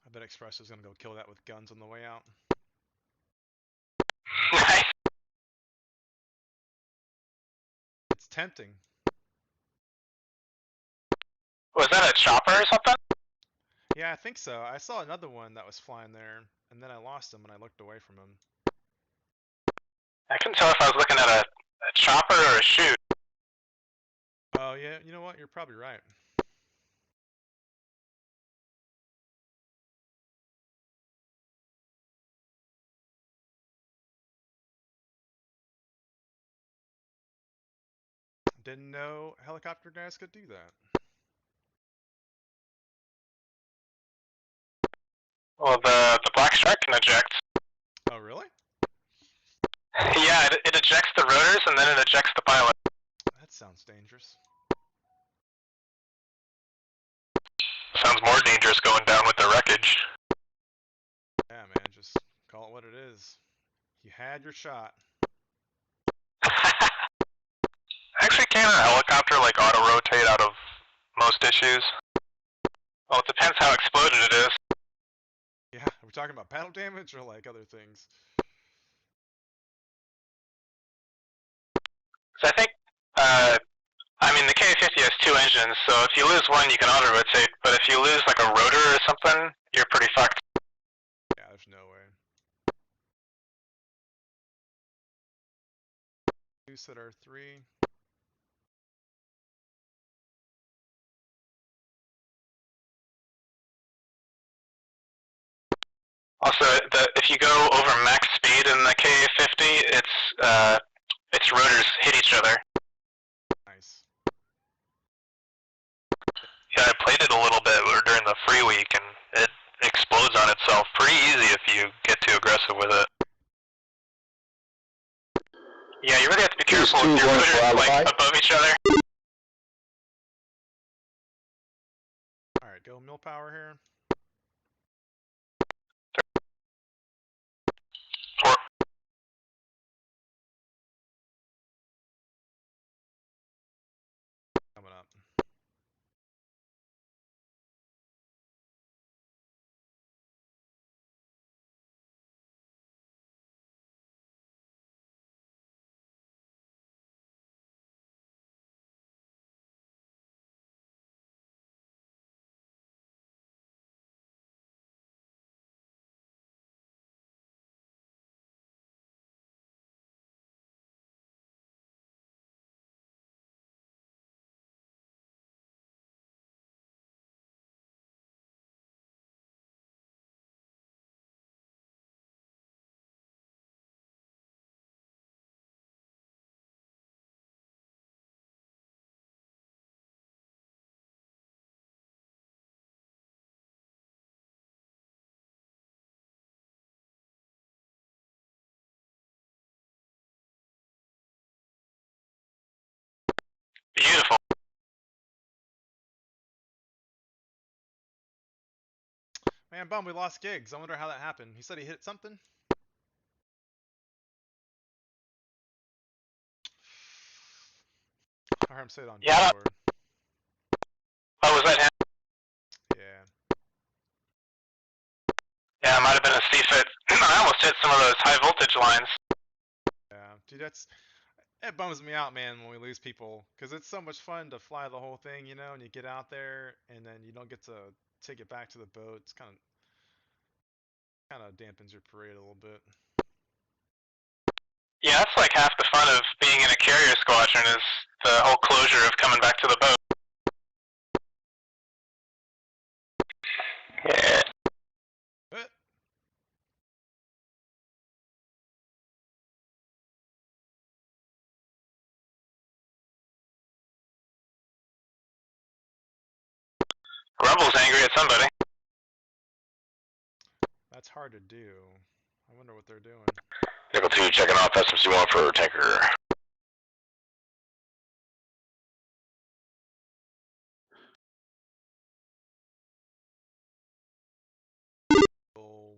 Speaker 3: I bet Express is gonna go kill that with guns on the way out.
Speaker 7: Nice.
Speaker 3: It's tempting.
Speaker 7: Was that a chopper or something?
Speaker 3: Yeah, I think so. I saw another one that was flying there, and then I lost him when I looked away from him.
Speaker 7: I couldn't tell if I was looking at a chopper or a chute.
Speaker 3: Oh, yeah, you know what? You're probably right. Didn't know helicopter guys could do that.
Speaker 7: Well, the black shark can eject.
Speaker 3: Oh, really?
Speaker 7: Yeah, it ejects the rotors and then it ejects the pilot.
Speaker 3: That sounds dangerous.
Speaker 7: Sounds more dangerous going down with the wreckage.
Speaker 3: Yeah, man, just call it what it is. You had your shot.
Speaker 7: Actually, can a helicopter like auto-rotate out of most issues? Well, it depends how exploded it is.
Speaker 3: Yeah, are we talking about paddle damage or like other things?
Speaker 7: So I think, I mean, the K-50 has 2 engines, so if you lose one, you can auto-rotate, but if you lose like a rotor or something, you're pretty fucked.
Speaker 3: Yeah, there's no way. You said R3.
Speaker 7: Also, if you go over max speed in the K-50, its rotors hit each other.
Speaker 3: Nice.
Speaker 7: Yeah, I played it a little bit during the free week, and it explodes on itself pretty easy if you get too aggressive.
Speaker 1: aggressive with it. Yeah, you really have to be
Speaker 11: Choose
Speaker 1: careful with
Speaker 11: two
Speaker 1: your
Speaker 11: going for
Speaker 1: rooters like
Speaker 11: alibi.
Speaker 1: above each other.
Speaker 3: All right, go mill power here.
Speaker 1: Or
Speaker 3: Coming up.
Speaker 1: beautiful.
Speaker 3: Man, bum, we lost Gigs. I wonder how that happened. He said he hit something? I heard him say it on
Speaker 1: Yeah.
Speaker 3: Discord.
Speaker 1: Oh, was that him?
Speaker 3: Yeah.
Speaker 1: Yeah, it might have been a CFIT. I almost hit some of those high voltage lines.
Speaker 3: Yeah. Dude, it bums me out, man, when we lose people. Because it's so much fun to fly the whole thing, you know, and you get out there, and then you don't get to take it back to the boat. It's kind of dampens your parade a little bit.
Speaker 1: Yeah, that's like half the fun of being in a carrier squadron is the whole closure of coming back to the boat. Yeah.
Speaker 3: But
Speaker 1: Rumble's angry at somebody.
Speaker 3: that's hard to do. I wonder what they're doing.
Speaker 2: Nickel 2 checking off SMC1 for tanker.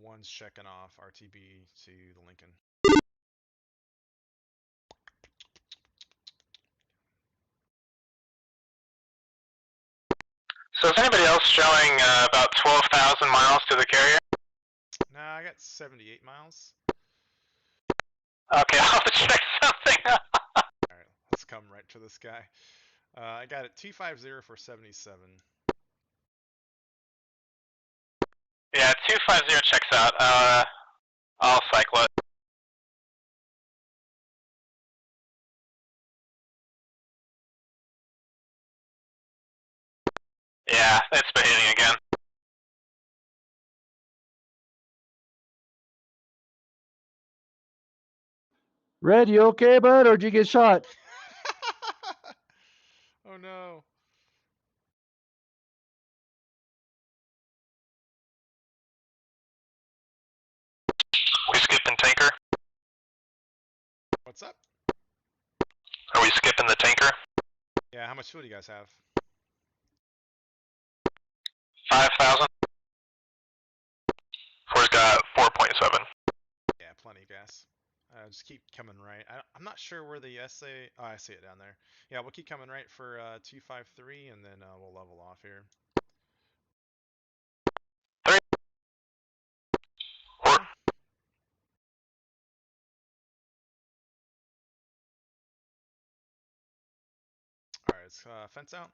Speaker 3: One's checking off RTB to the Lincoln.
Speaker 1: So is anybody else showing about 12,000 miles to the carrier?
Speaker 3: Nah, I got 78 miles.
Speaker 1: Okay, I'll have to check something.
Speaker 3: Alright, let's come right to this guy. I got it 250 for 77.
Speaker 1: Yeah, 250 checks out. I'll cycle it. Yeah, it's behaving again.
Speaker 8: Red, you okay, bud, or did you get shot?
Speaker 3: Oh no.
Speaker 1: We skipping tanker?
Speaker 3: What's up?
Speaker 1: Are we skipping the tanker?
Speaker 3: Yeah, how much fuel do you guys have?
Speaker 1: 5,000. Four's got 4.7.
Speaker 3: Yeah, plenty of gas. Just keep coming right. I'm not sure where the SA... Oh, I see it down there. Yeah, we'll keep coming right for 253, and then we'll level off here.
Speaker 1: 3. 4.
Speaker 3: Alright, let's fence out.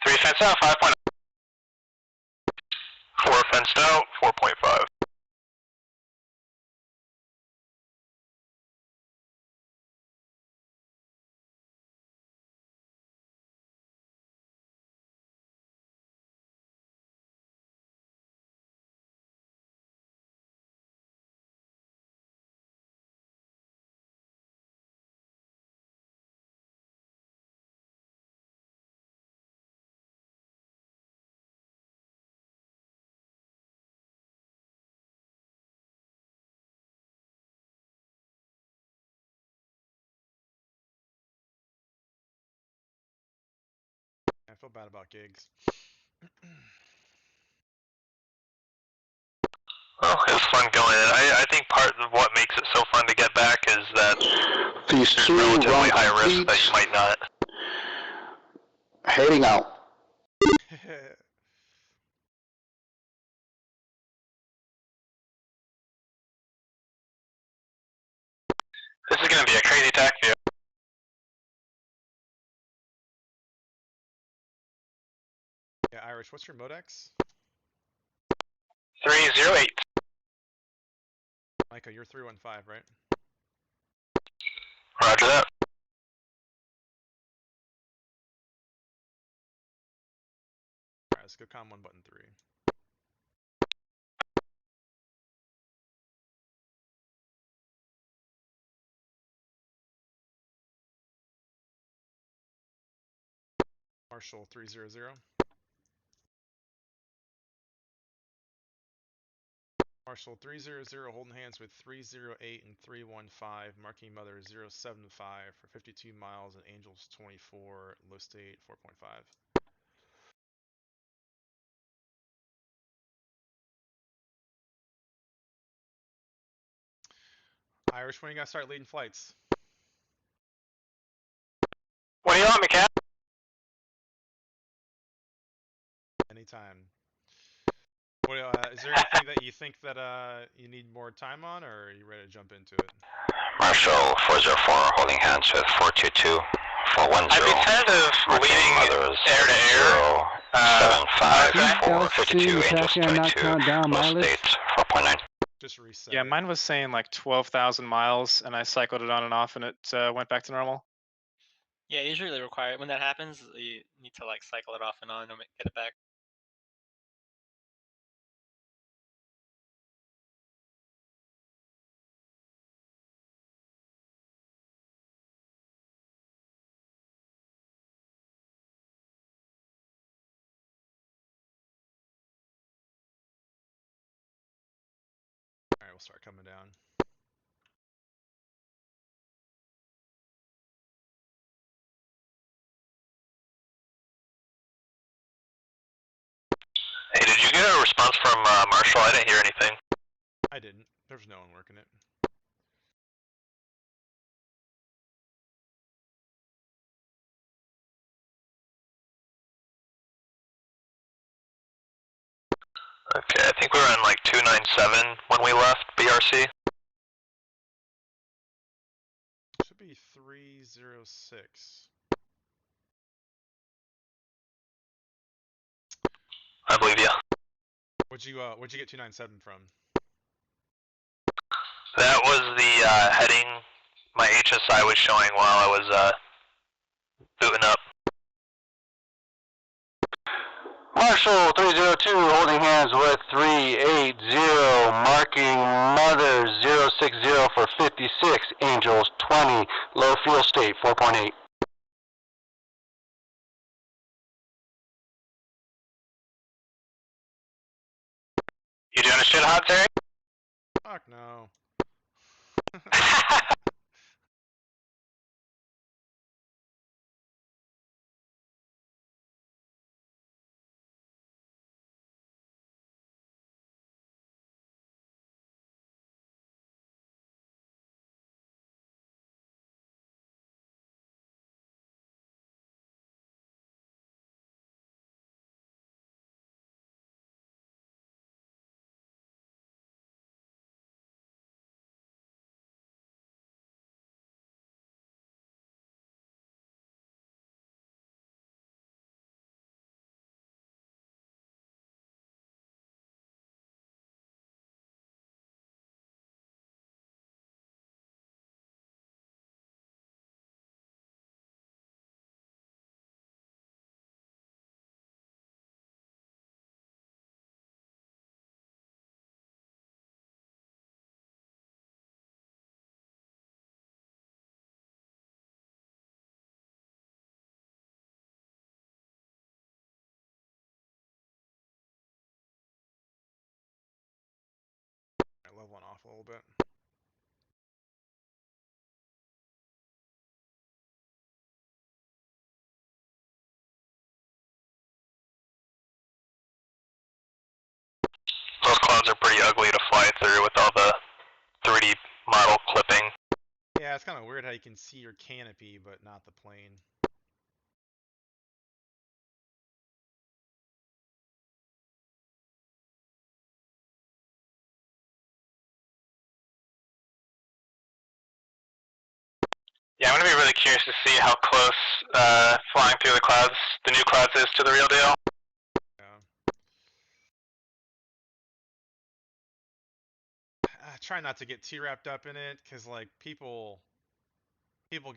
Speaker 1: Three fenced out, 5.0. 4 fenced out, 4.5.
Speaker 3: feel bad about gigs.
Speaker 7: Well, it was fun going. And I think part of what makes it so fun to get back is that
Speaker 11: Phase
Speaker 7: there's
Speaker 11: 2
Speaker 7: relatively
Speaker 11: run
Speaker 7: high risk
Speaker 11: complete.
Speaker 7: that you might not.
Speaker 11: Heading out.
Speaker 7: This is going to be a crazy tack view.
Speaker 3: Yeah, Irish, what's your modex?
Speaker 7: 308.
Speaker 3: Micah, you're 315, right?
Speaker 7: Roger that.
Speaker 3: Alright, let's go com 1 button 3. Marshall 300. Marshall 300 holding hands with 308 and 315, marking mother 075 for 52 miles and Angels 24, low state 4.5. Irish, when you gotta start leading flights?
Speaker 7: What do you want me, Cap?
Speaker 3: Anytime. What, is there anything that you think that you need more time on, or are you ready to jump into it?
Speaker 2: Marshall 404 holding hands with 422 for 10.
Speaker 7: I'd be tentative leading air to air.
Speaker 2: 75 for 52 Angels
Speaker 8: Jackie, I'm not
Speaker 2: 22
Speaker 8: counting down
Speaker 2: low
Speaker 8: mileage.
Speaker 2: state 4.9.
Speaker 3: Just reset.
Speaker 10: Yeah,
Speaker 3: it.
Speaker 10: mine was saying like 12,000 miles, and I cycled it on and off, and it went back to normal.
Speaker 13: Yeah, usually they require when that happens, you need to like cycle it off and on and get it back.
Speaker 3: Alright, we'll start coming down.
Speaker 7: Hey, did you get a response from Marshall? I didn't hear anything.
Speaker 3: I didn't. There's no one working it.
Speaker 7: Okay, I think we were on like 297 when we left BRC.
Speaker 3: Should be 306.
Speaker 7: I believe you.
Speaker 3: What'd you get 297 from?
Speaker 7: That was the heading my HSI was showing while I was booting up.
Speaker 11: Marshall 302 holding hands with 380, marking mother 060 for 56, Angels 20, low fuel state 4.8.
Speaker 7: You doing a shit hot, Terry?
Speaker 3: Fuck no. Alright, leveling off a little bit.
Speaker 1: clouds are pretty ugly to fly through with all the 3D model clipping.
Speaker 3: Yeah, it's kind of weird how you can see your canopy but not the plane.
Speaker 1: Yeah, I'm gonna be really curious to see how close flying through the clouds, the new clouds, is to the real deal.
Speaker 3: Yeah. I try not to get too wrapped up in it, cause like people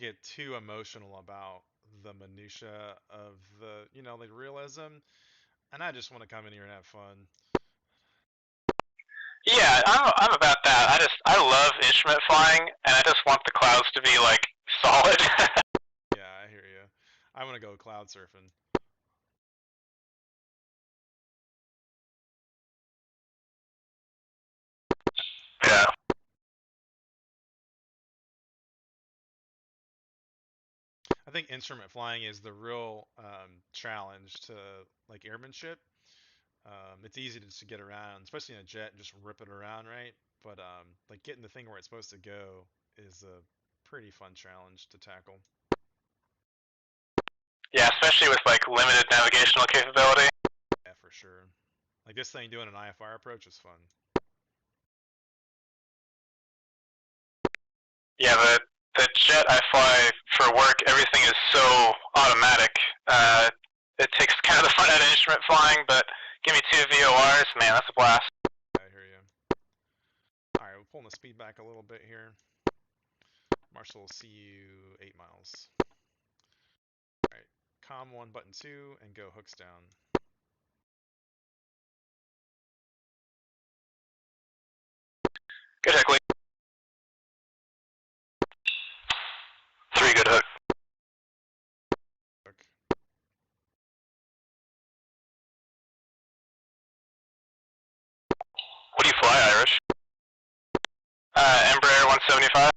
Speaker 3: get too emotional about the minutia of the, you know, like realism, and I just want to come in here and have fun.
Speaker 1: Yeah, I'm about that. I love instrument flying, and I just want the clouds to be like solid.
Speaker 3: Yeah, I hear you. I want to go cloud surfing.
Speaker 1: Yeah.
Speaker 3: I think instrument flying is the real challenge to like airmanship. It's easy to just get around, especially in a jet, and just rip it around, right? But like getting the thing where it's supposed to go is a pretty fun challenge to tackle.
Speaker 1: Yeah, especially with like limited navigational capability.
Speaker 3: Yeah, for sure. Like this thing doing an IFR approach is fun.
Speaker 1: Yeah, the jet I fly for work, everything is so automatic. It takes kind of the fun out of instrument flying, but give me 2 VORs, man, that's a blast.
Speaker 3: I hear you. Alright, we're pulling the speed back a little bit here. Marshall will see you 8 miles. Alright, COM 1 button 2 and go hooks down.
Speaker 1: Good hook, Lee. 3 good hook.
Speaker 3: Hook.
Speaker 1: What do you fly, Irish? Embraer 175.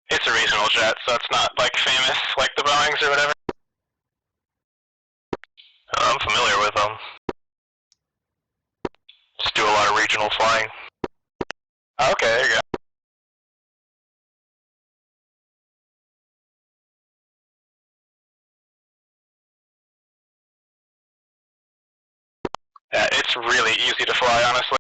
Speaker 1: It's a regional jet, so it's not like famous like the Boeings or whatever. I'm familiar with them. Just do a lot of regional flying. Okay, there you go. Yeah, it's really easy to fly, honestly.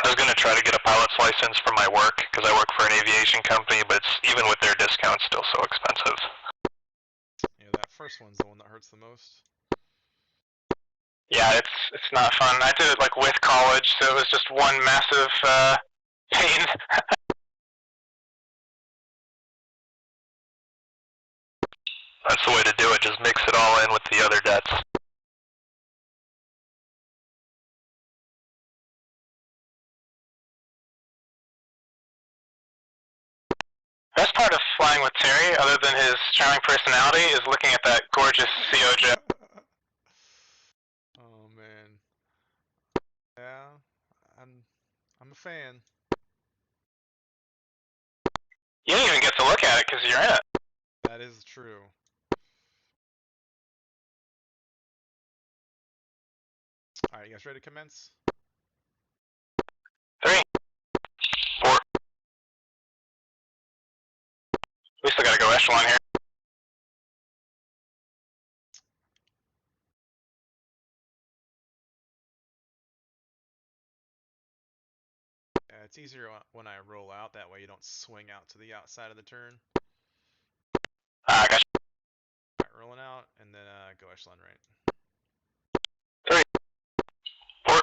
Speaker 1: I was gonna try to get a pilot's license for my work, because I work for an aviation company, but it's, even with their discounts, still so expensive.
Speaker 3: Yeah, that first one's the one that hurts the most.
Speaker 1: Yeah, it's not fun. I did it like with college, so it was just one massive pain. That's the way to do it, just mix it all in with the other jets. Best part of flying with Terry, other than his charming personality, is looking at that gorgeous CO jet.
Speaker 3: Oh man. Yeah, I'm a fan.
Speaker 1: You didn't even get to look at it because you're in it.
Speaker 3: That is true. Alright, you guys ready to commence?
Speaker 1: 3, 4. We still gotta go echelon here.
Speaker 3: Yeah, it's easier when I roll out, that way you don't swing out to the outside of the turn.
Speaker 1: Gotcha.
Speaker 3: Alright, rolling out, and then go echelon right.
Speaker 1: 3, 4.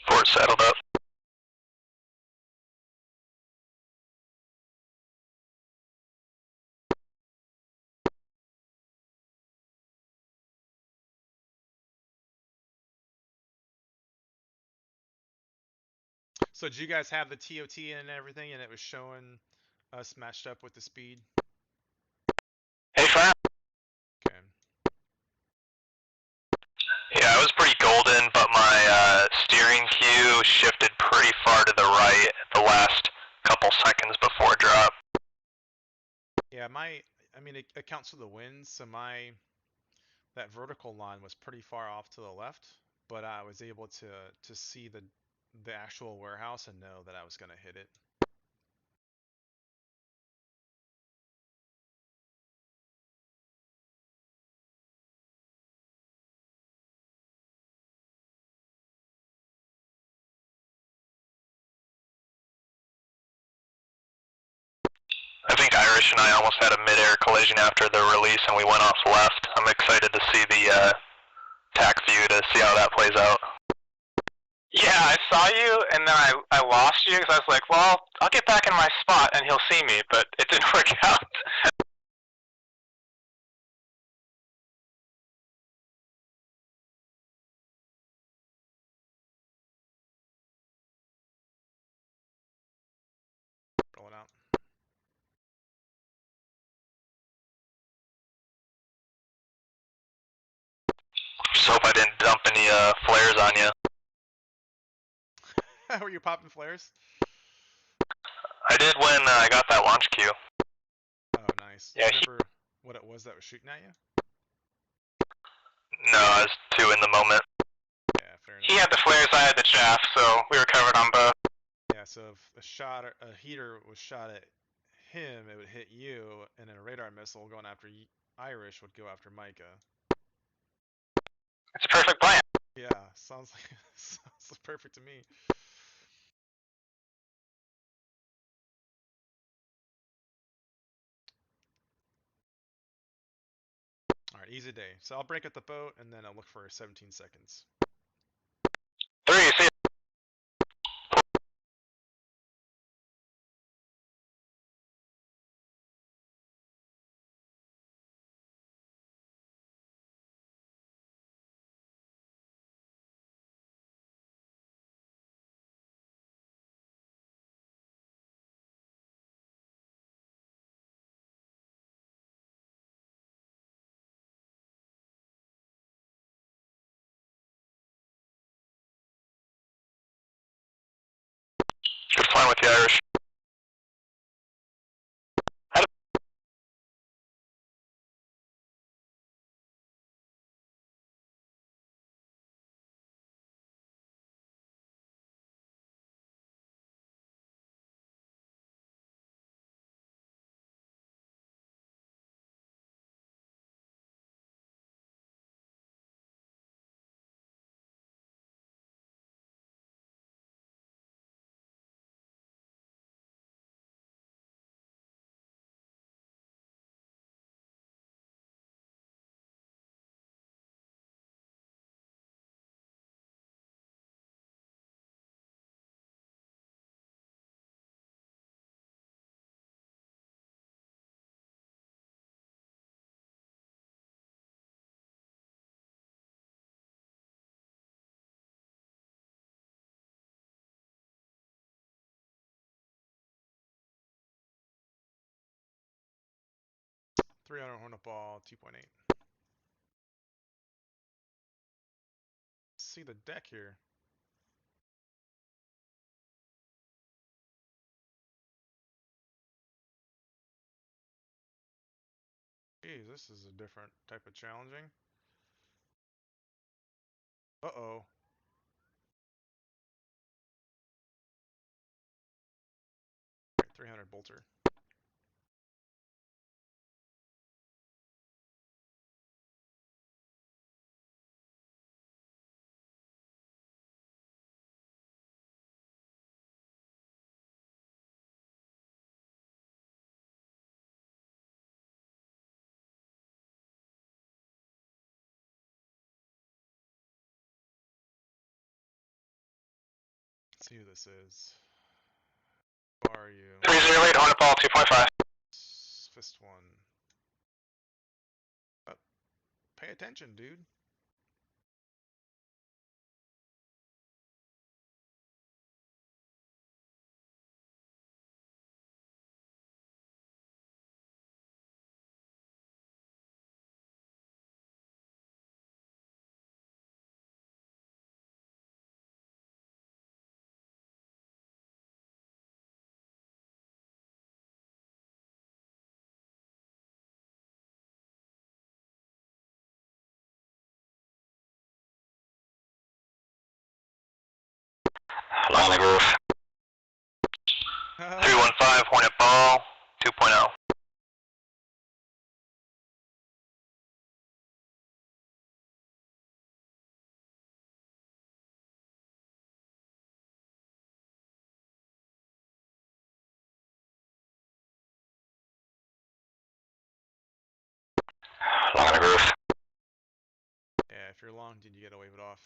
Speaker 1: Fort settled up.
Speaker 3: So did you guys have the TOT and everything, and it was showing us matched up with the speed?
Speaker 7: Hey, Fran.
Speaker 3: Okay.
Speaker 1: Yeah, I was pretty golden, but my steering cue shifted pretty far to the right the last couple seconds before drop.
Speaker 3: Yeah, I mean, it accounts for the wind, so that vertical line was pretty far off to the left, but I was able to see the actual warehouse and know that I was gonna hit it.
Speaker 1: I think Irish and I almost had a mid-air collision after the release and we went off left. I'm excited to see the tack view to see how that plays out.
Speaker 7: Yeah, I saw you, and then I lost you because I was like, well, I'll get back in my spot and he'll see me, but it didn't work out.
Speaker 3: Rolling out.
Speaker 1: Just hope I didn't dump any flares on you.
Speaker 3: Were you popping flares?
Speaker 1: I did when I got that launch cue.
Speaker 3: Oh, nice.
Speaker 1: Yeah,
Speaker 3: Do you remember what it was that was shooting at you?
Speaker 1: No, I was too in the moment.
Speaker 3: Yeah, fair enough.
Speaker 7: He had the flares, I had the chaff, so we were covered on both.
Speaker 3: Yeah, so if a heater was shot at him, it would hit you, and then a radar missile going after Irish would go after Micah.
Speaker 7: It's a perfect plan.
Speaker 3: Yeah, sounds perfect to me. All right, easy day. So I'll break up the boat, and then I'll look for 17 seconds.
Speaker 7: 3, see ya.
Speaker 1: Good flying with the Irish.
Speaker 3: .300 horn up ball, 2.8. See the deck here. Geez, this is a different type of challenging. Uh-oh. Right, 300 bolter. Let's see who this is. Who are you?
Speaker 7: 308, horn up ball, 2.5.
Speaker 3: Fist one. Oh, pay attention, dude.
Speaker 11: Line of groove.
Speaker 1: 315 Hornet Ball 2.0.
Speaker 11: Line of groove.
Speaker 3: Yeah, if you're long, dude, you gotta wave it off.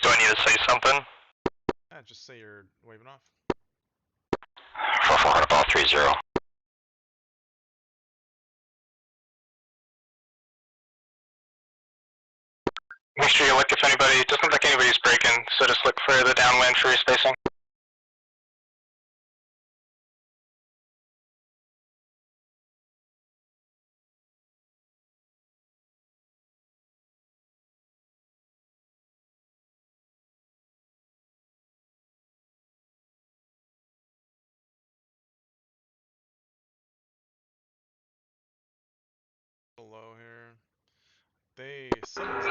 Speaker 1: Do I need to say something?
Speaker 3: Yeah, just say you're waving off.
Speaker 11: 44 Hornet Ball 30.
Speaker 1: Make sure you look if anybody, it doesn't look like anybody's breaking, so just look for the downwind for your spacing.
Speaker 3: Below here. Someone's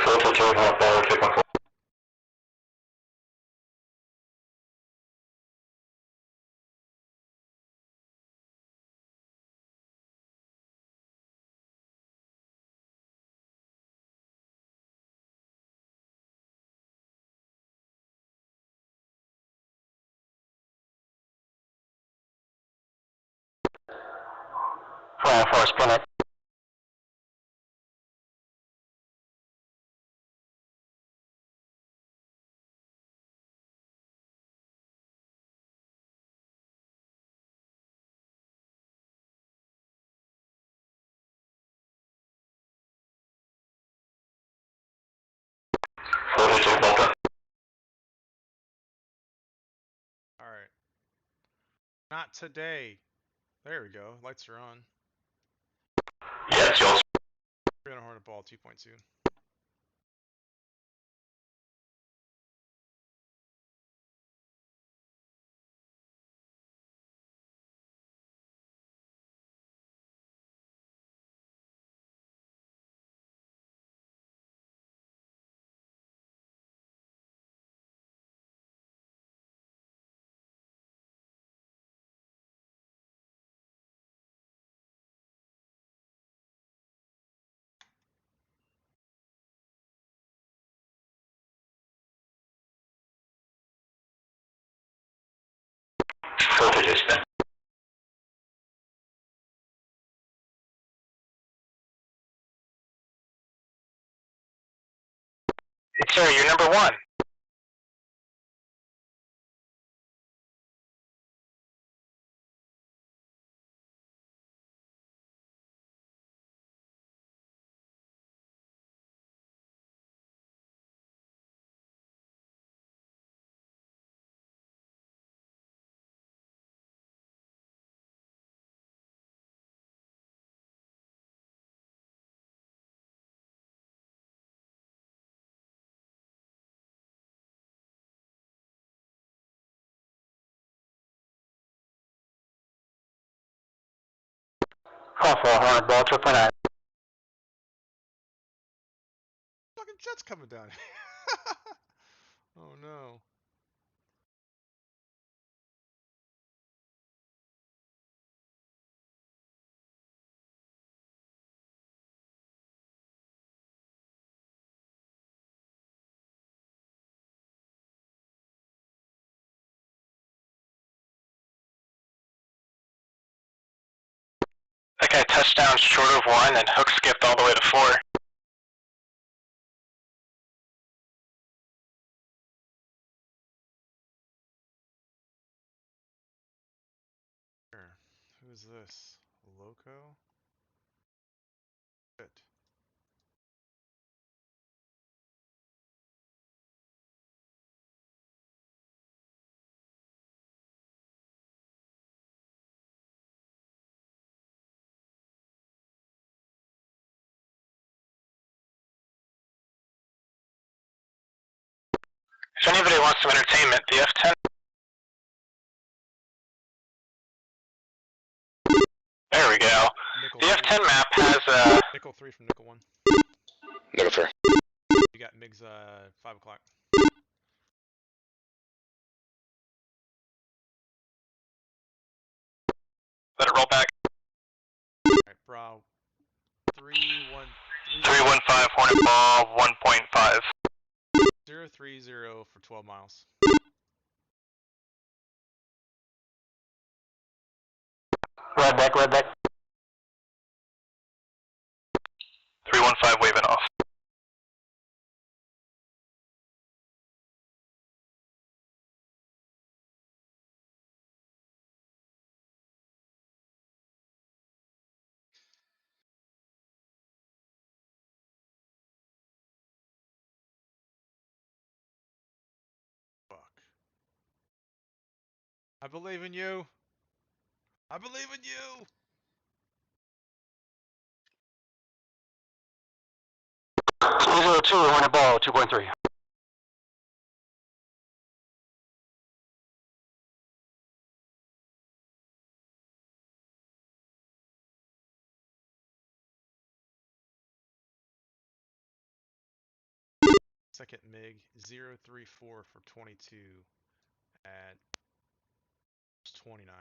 Speaker 11: Spin it.
Speaker 3: Alright. Not today. There we go. Lights are on.
Speaker 11: Yes, Jules.
Speaker 3: We're gonna Hornet Ball 2.2.
Speaker 11: Spin.
Speaker 1: Sir, you're number one.
Speaker 11: Call for Hornet Ball 2.9.
Speaker 3: Fucking jet's coming down. Oh no.
Speaker 1: That guy touchdown short of 1 and hook skipped all the way to 4.
Speaker 3: Sure. Who's this? Loco? Good.
Speaker 1: If anybody wants some entertainment, the F10. There we go. The F10 map has
Speaker 3: Nickel 3 from Nickel 1.
Speaker 2: Nickel 3.
Speaker 3: You got MiG's 5 o'clock.
Speaker 7: Let it roll back.
Speaker 3: Alright, Bra.
Speaker 7: 315 Hornet Ball 1.5.
Speaker 3: 030 for 12 miles.
Speaker 11: Red back, red back.
Speaker 7: 315 waving off.
Speaker 3: Fuck. I believe in you. I believe in you.
Speaker 11: Two, Hornet Ball 2.3.
Speaker 3: Second MiG 034 for 22 at 29.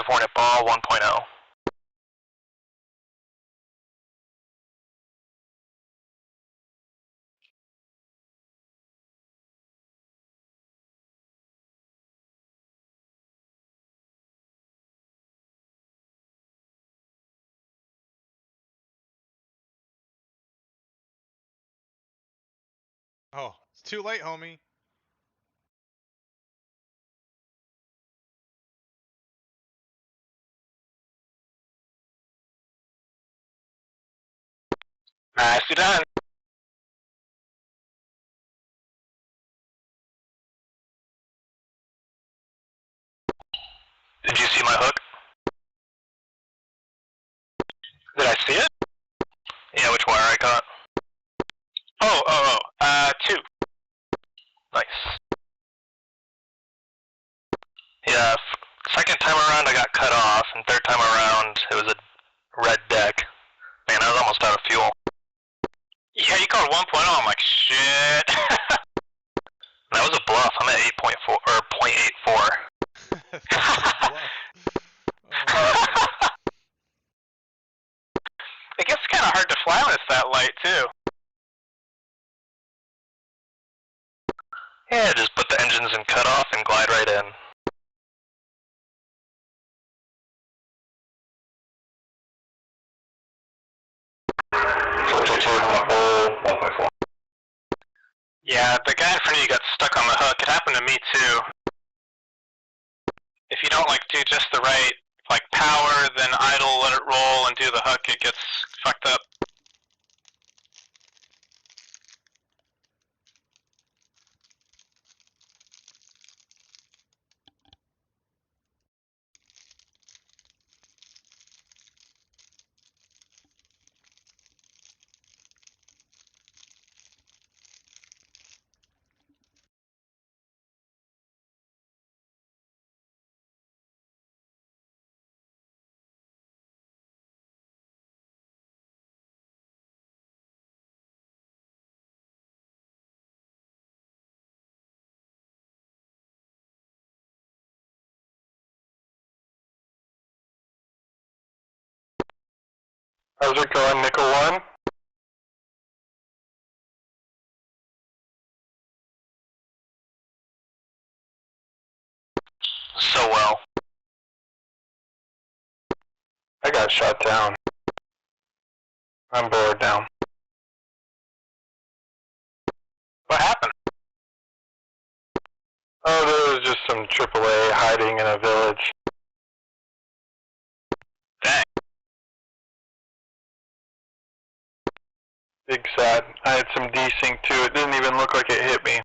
Speaker 7: Hornet Ball 1.0.
Speaker 3: Oh, it's too late, homie.
Speaker 7: Nicely done. Did you see my hook? Did I see it? Yeah, which wire I got? Oh, 2. Nice. Yeah, second time around I got cut off, and third time around it was a red deck. Man, I was almost out of fuel. Yeah, you called 1.0, I'm like, shit. That was a bluff, I'm at 8.4, or 0.84. It gets kind of hard to fly when it's that light, too. Yeah, just put the engines in cutoff and glide right in. Yeah, the guy in front of you got stuck on the hook. It happened to me, too. If you don't, do just the right, power, then idle, let it roll, and do the hook, it gets fucked up. How's it going, Nickel 1? So well. I got shot down. I'm bored now. What happened? Oh, there was just some AAA hiding in a village. Dang. Big sad. I had some desync too. It didn't even look like it hit me.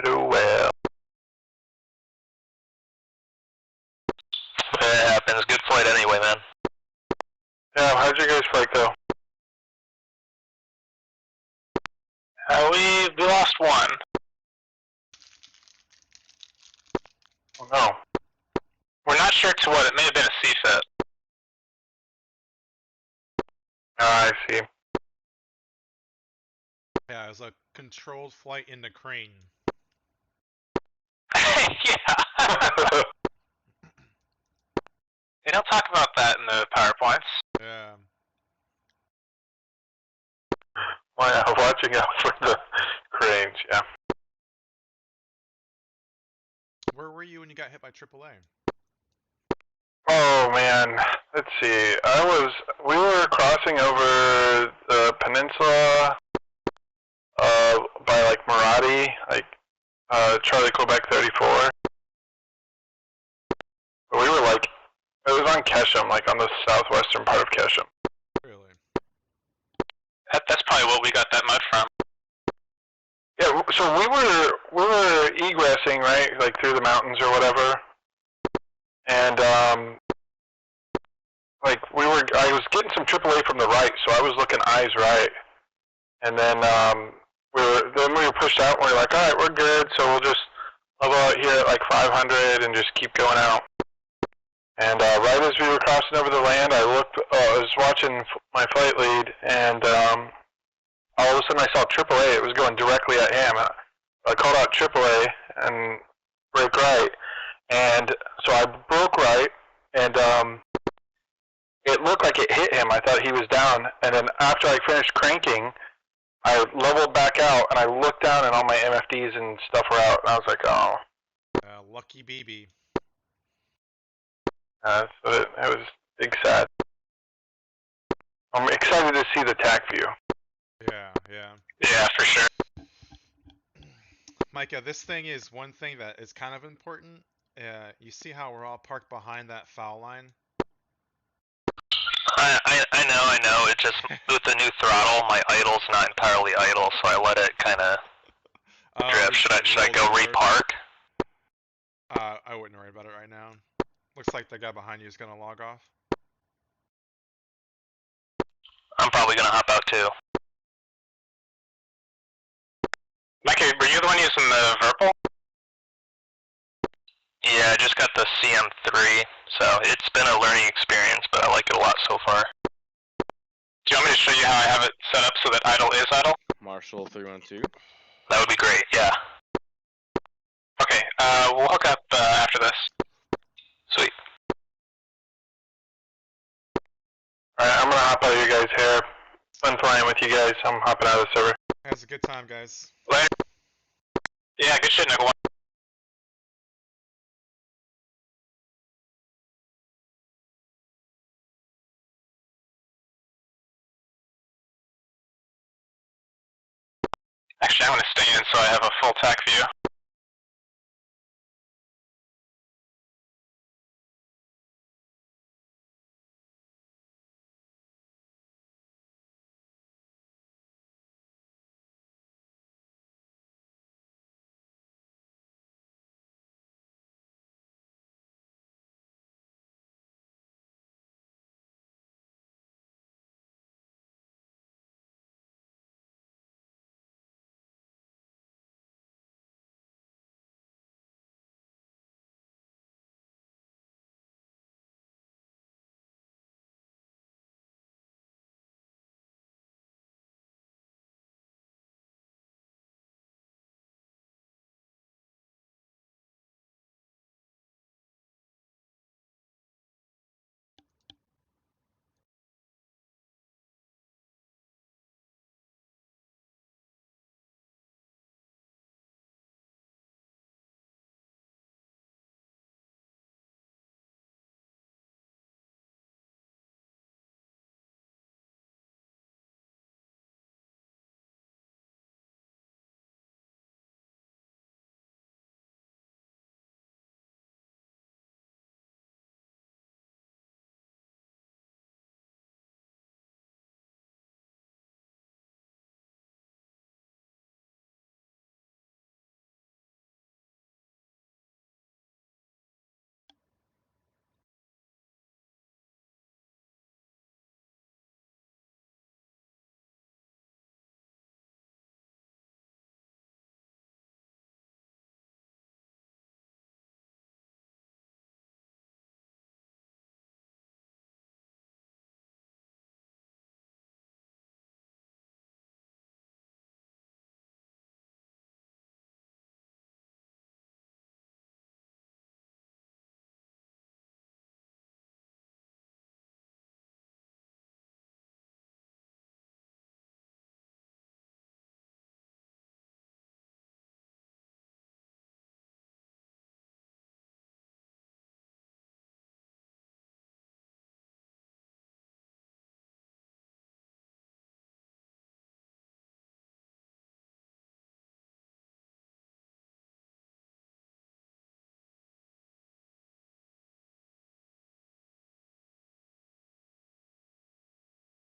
Speaker 1: Do well. It happens. Good flight anyway, man. Yeah, how'd you guys flight go? We lost one. Oh no. We're not sure to what. It may have been a CFET. I see.
Speaker 3: Yeah, it was a controlled flight into crane.
Speaker 1: Yeah. They don't talk about that in the PowerPoints.
Speaker 3: Yeah.
Speaker 1: Well, yeah, watching out for the cranes, yeah.
Speaker 3: Where were you when you got hit by AAA?
Speaker 1: Oh man, let's see. We were crossing over the peninsula, by like Maradi, like, Charlie Quebec 34. We were like, it was on Keshem, like on the southwestern part of Keshem.
Speaker 3: Really?
Speaker 1: That's probably what we got that mud from. Yeah, so we were egressing, right, like through the mountains or whatever, and like I was getting some AAA from the right, so I was looking eyes right, and then we were pushed out, and we were like, all right, we're good, so we'll just level out here at like 500 and just keep going out. And right as we were crossing over the land, I was watching my flight lead, and all of a sudden I saw AAA. It was going directly at him. I called out AAA and brake right, and so I broke right, and it looked like it hit him. I thought he was down, and then after I finished cranking, I leveled back out, and I looked down, and all my MFDs and stuff were out, and I was like, oh.
Speaker 3: Lucky BB.
Speaker 1: So it was big sad. I'm excited to see the TAC view.
Speaker 3: Yeah, yeah.
Speaker 1: Yeah, for sure.
Speaker 3: Micah, this thing is one thing that is kind of important. You see how we're all parked behind that foul line?
Speaker 1: I know. It just, with the new throttle, my idle's not entirely idle, so I let it kind of drift. Should I go repark?
Speaker 3: I wouldn't worry about it right now. Looks like the guy behind you is going to log off.
Speaker 1: I'm probably going to hop out too. Mikey, were you the one using the Verpal? Yeah, I just got the CM3, so it's been a learning experience, but I like it a lot so far. Do you want me to show you how I have it set up so that idle is idle?
Speaker 6: Marshall 312.
Speaker 1: That would be great, yeah. Okay, we'll hook up after this. Sweet. Alright, I'm gonna hop out of your guys' hair. Fun flying with you guys. I'm hopping out of the server.
Speaker 3: Has a good time, guys.
Speaker 1: Later. Yeah, good shit, Nickel. Actually, I'm gonna stay in so I have a full TAC view.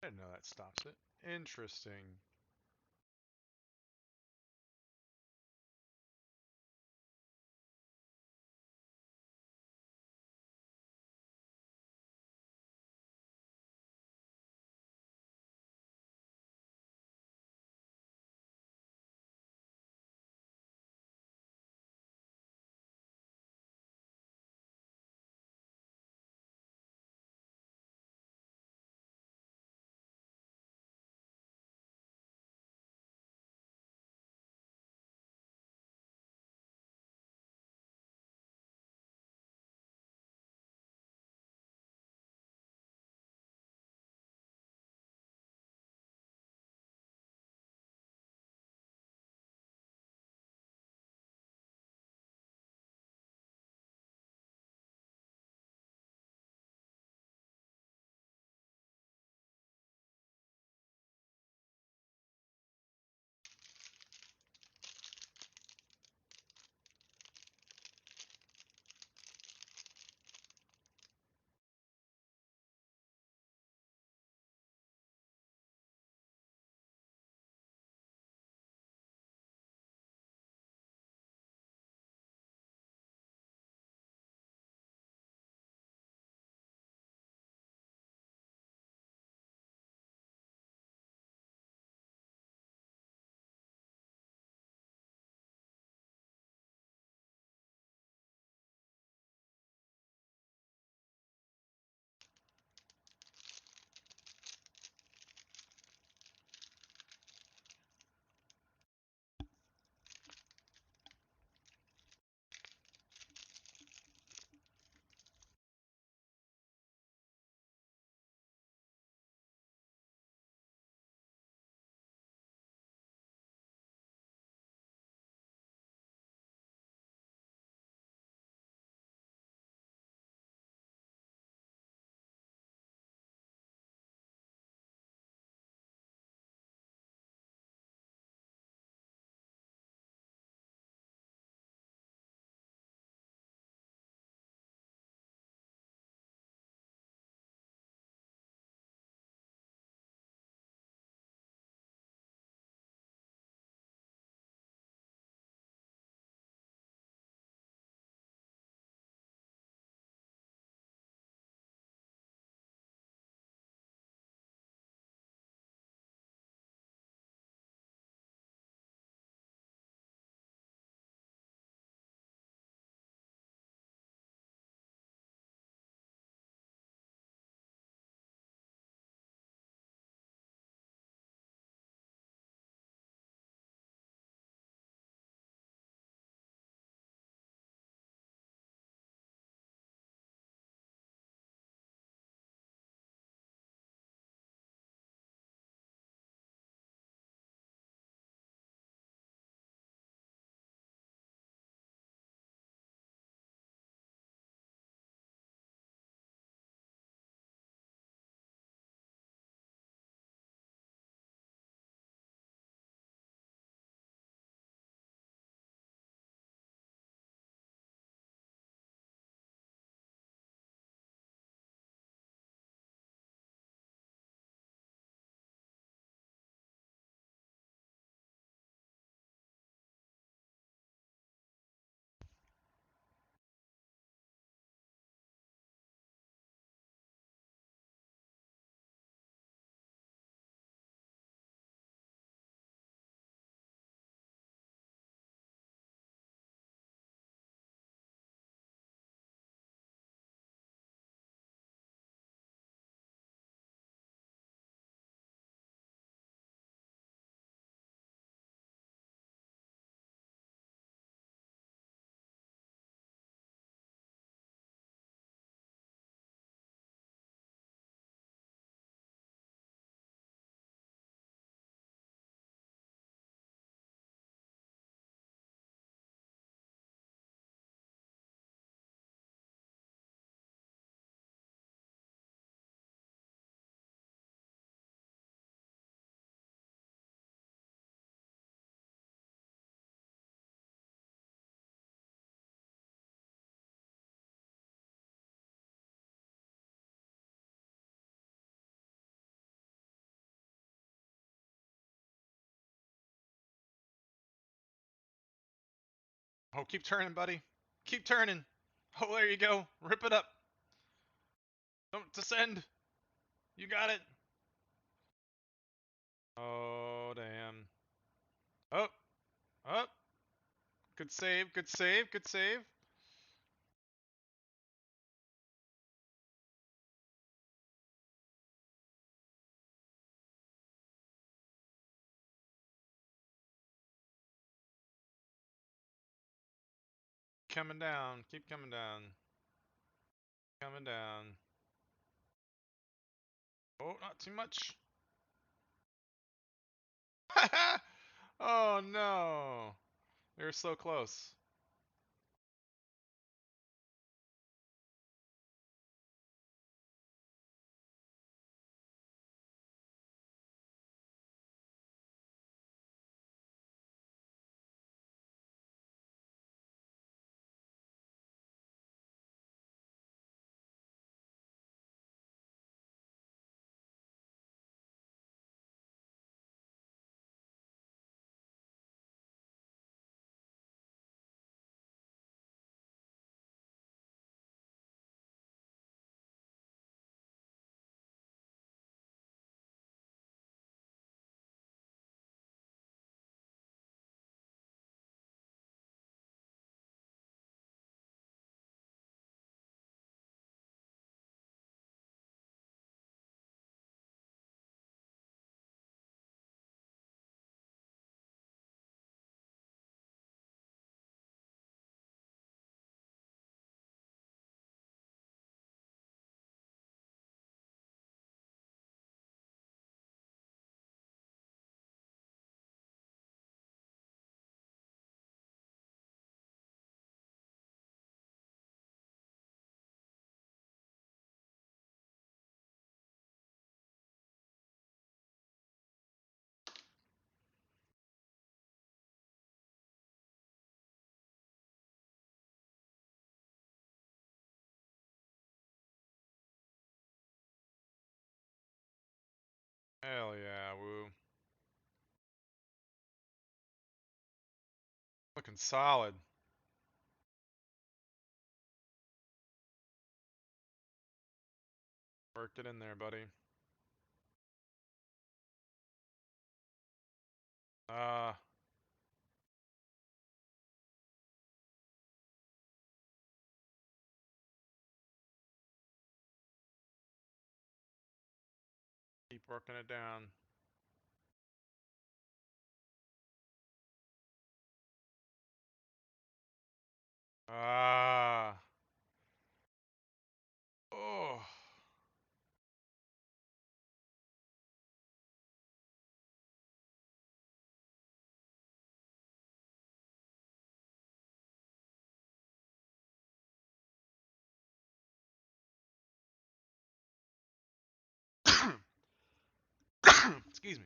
Speaker 3: didn't know that stops it. Interesting. Oh, keep turning, buddy. Keep turning. Oh, there you go. Rip it up. Don't descend. You got it. Oh, damn. Up. Up. Good save. Good save. Good save. Coming down. Keep coming down. Coming down. Oh, not too much. Oh, no. You're so close. Hell yeah, woo. Looking solid. Work it in there, buddy. Keep working it down. Oh. Excuse me.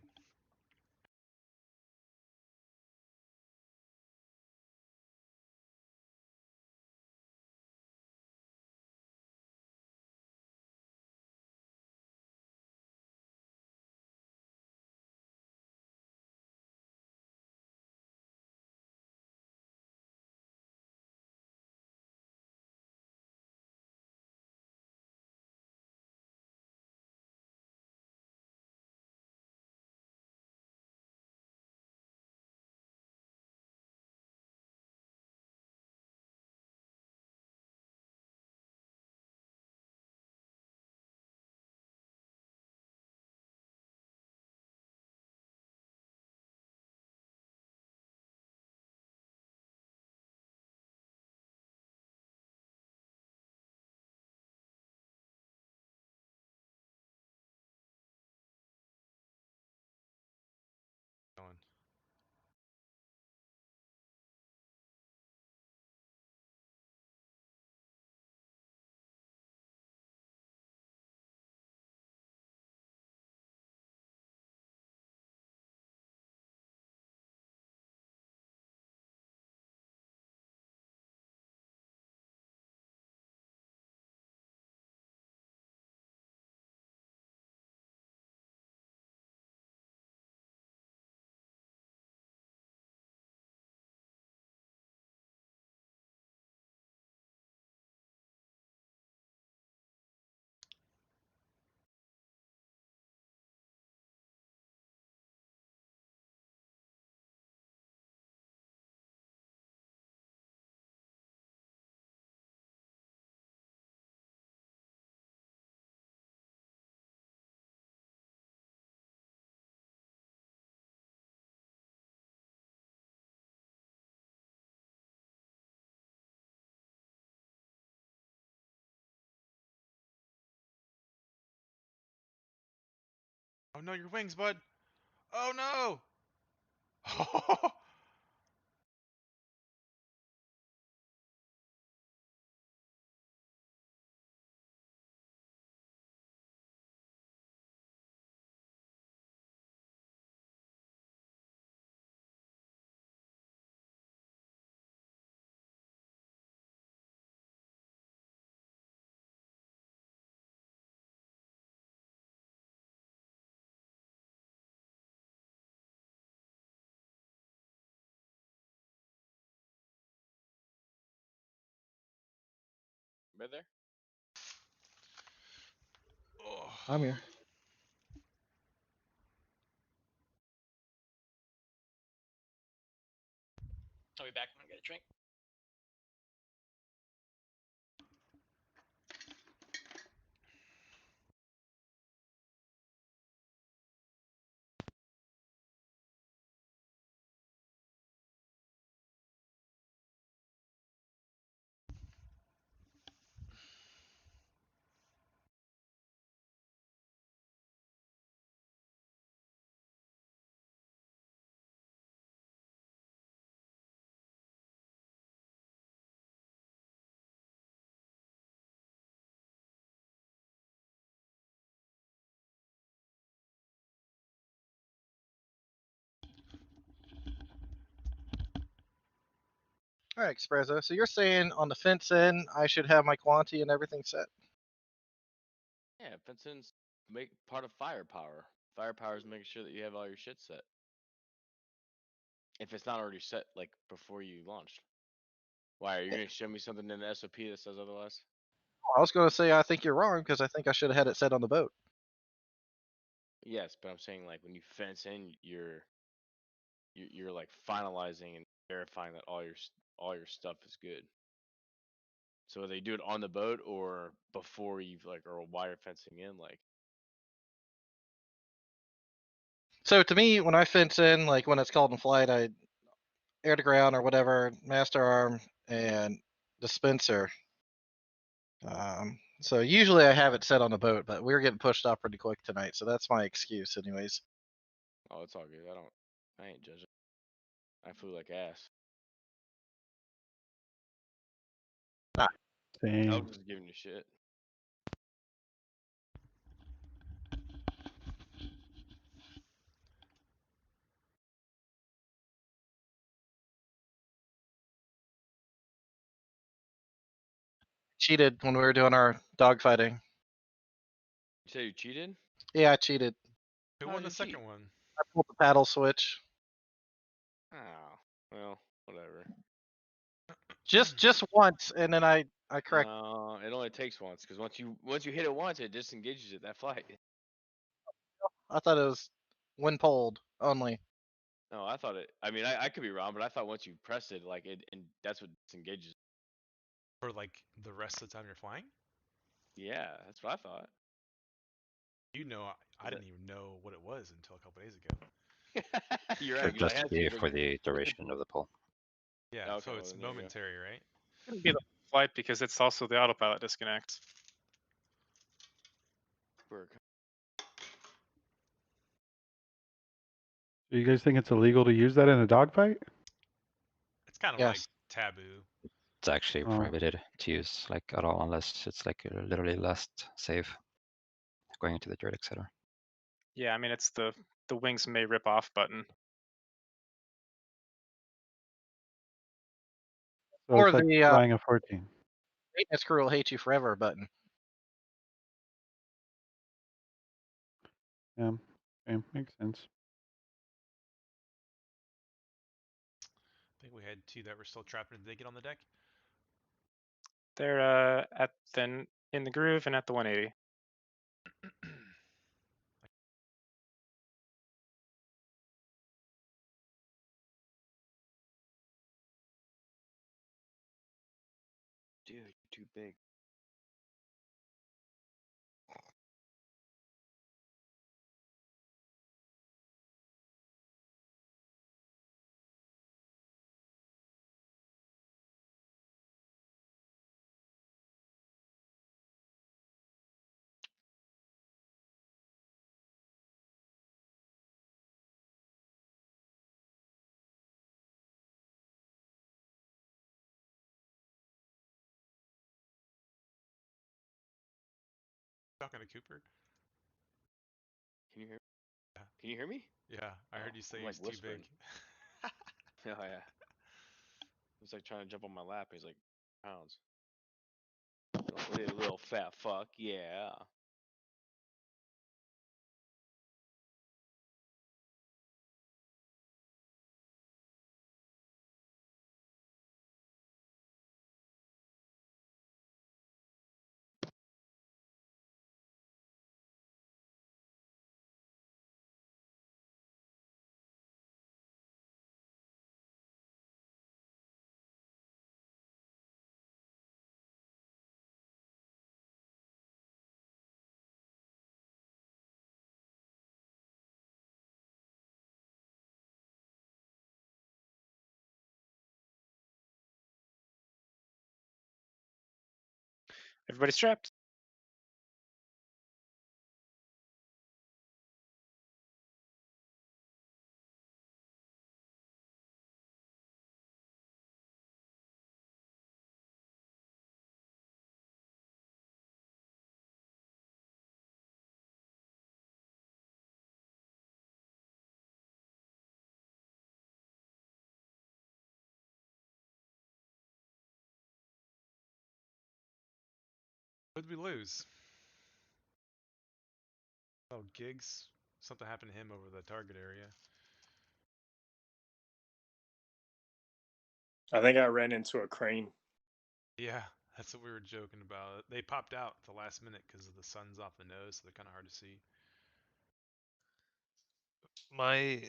Speaker 3: Oh no, your wings, bud. Oh no.
Speaker 6: Right there.
Speaker 3: Oh.
Speaker 4: I'm here.
Speaker 13: I'll be back. I'm gonna get a drink.
Speaker 4: All right, Expresso. So you're saying on the fence end, I should have my quantity and everything set?
Speaker 6: Yeah, fencing's make part of firepower. Firepower is making sure that you have all your shit set. If it's not already set, like before you launched. Why are you gonna show me something in the SOP that says otherwise?
Speaker 4: I was going to say I think you're wrong because I think I should have had it set on the boat.
Speaker 6: Yes, but I'm saying like when you fence in, you're like finalizing and verifying that all your stuff is good. So whether you do it on the boat or before you've like or wire fencing in, like
Speaker 4: So to me, when I fence in, like when it's called in flight, I air to ground or whatever, master arm and dispenser. So usually I have it set on the boat, but we were getting pushed off pretty quick tonight, so that's my excuse, anyways.
Speaker 6: oh, it's all good. I ain't judging. I flew like ass. I
Speaker 8: Same.
Speaker 6: was just giving you shit.
Speaker 4: Cheated when we were doing our dogfighting.
Speaker 6: You say you cheated?
Speaker 4: Yeah, I cheated.
Speaker 3: Who
Speaker 6: How
Speaker 3: won
Speaker 6: did
Speaker 3: the
Speaker 6: you cheat?
Speaker 3: second one?
Speaker 4: I pulled the paddle switch.
Speaker 6: Oh, well, whatever.
Speaker 4: Just once, and then I correct.
Speaker 6: No, it only takes once because once you hit it once, it disengages it that flight.
Speaker 4: I thought it was when pulled only.
Speaker 6: No, I thought it. I mean, I could be wrong, but I thought once you press it, like it, and that's what disengages.
Speaker 3: For like the rest of the time you're flying?
Speaker 6: Yeah, that's what I thought.
Speaker 3: You know, I
Speaker 6: Is
Speaker 3: didn't even know what it was until a couple days ago.
Speaker 6: You're right.
Speaker 14: Should
Speaker 6: 'Cause I
Speaker 14: just
Speaker 6: had
Speaker 14: be
Speaker 6: to
Speaker 14: for the duration of the pull.
Speaker 3: Yeah,
Speaker 6: Okay,
Speaker 3: so
Speaker 6: well,
Speaker 3: it's
Speaker 6: then there you go.
Speaker 3: momentary, right?
Speaker 10: It can be the flight because it's also the autopilot disconnect.
Speaker 6: Work.
Speaker 8: Do you guys think it's illegal to use that in a dogfight?
Speaker 3: It's kind of like
Speaker 4: Yes.
Speaker 3: taboo.
Speaker 14: It's actually
Speaker 8: Oh.
Speaker 14: prohibited to use like at all unless it's like literally last save going into the dirt, etc.
Speaker 10: Yeah, I mean it's the wings may rip off button.
Speaker 8: So
Speaker 4: Or
Speaker 8: it's like
Speaker 4: the
Speaker 8: flying a 14.
Speaker 4: maintenance crew will hate you forever button.
Speaker 8: Yeah, okay, makes sense.
Speaker 3: I think we had two that were still trapped. Did they get on the deck?
Speaker 10: They're at the in the groove and at the 180.
Speaker 6: Dude, you're too big.
Speaker 3: Talking to Cooper?
Speaker 6: Can you hear?
Speaker 3: Yeah.
Speaker 6: Can you hear me?
Speaker 3: Yeah, I heard
Speaker 6: Oh,
Speaker 3: you say
Speaker 6: I'm like
Speaker 3: he's too big.
Speaker 6: whispering. Oh yeah. He's like trying to jump on my lap. He's like pounds. Little fat fuck. Yeah.
Speaker 10: Everybody strapped.
Speaker 3: What did we lose? Oh, Gigs. Something happened to him over the target area.
Speaker 12: I think I ran into a crane.
Speaker 3: Yeah, that's what we were joking about. They popped out at the last minute because the sun's off the nose, so they're kind of hard to see.
Speaker 15: My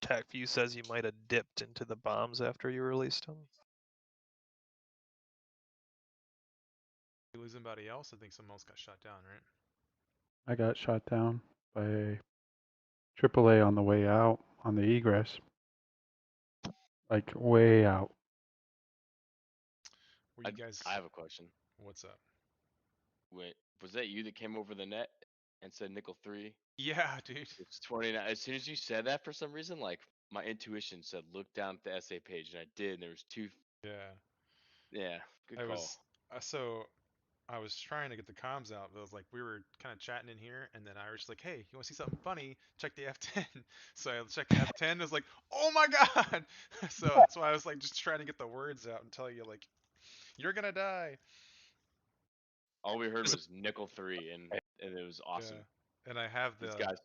Speaker 15: tac view says you might have dipped into the bombs after you released them.
Speaker 3: You lose anybody else? I think someone else got shot down, right?
Speaker 8: I got shot down by AAA on the way out on the egress. Like way out.
Speaker 3: Were you guys?
Speaker 6: I have a question.
Speaker 3: What's up?
Speaker 6: Wait, was that you that came over the net and said nickel 3?
Speaker 3: Yeah, dude.
Speaker 6: It's 29. As soon as you said that, for some reason, like my intuition said, look down at the SA page, and I did. And there was 2.
Speaker 3: Yeah.
Speaker 6: Yeah, good
Speaker 3: I
Speaker 6: call.
Speaker 3: was so I was trying to get the comms out, but it was like we were kind of chatting in here, and then Irish like, "Hey, you want to see something funny? Check the F10." So I checked the F10. I was like, "Oh my god!" So that's why I was like just trying to get the words out and tell you like, "You're gonna die."
Speaker 6: All we heard was nickel 3, and it was awesome.
Speaker 3: Yeah. And I have
Speaker 6: This guy's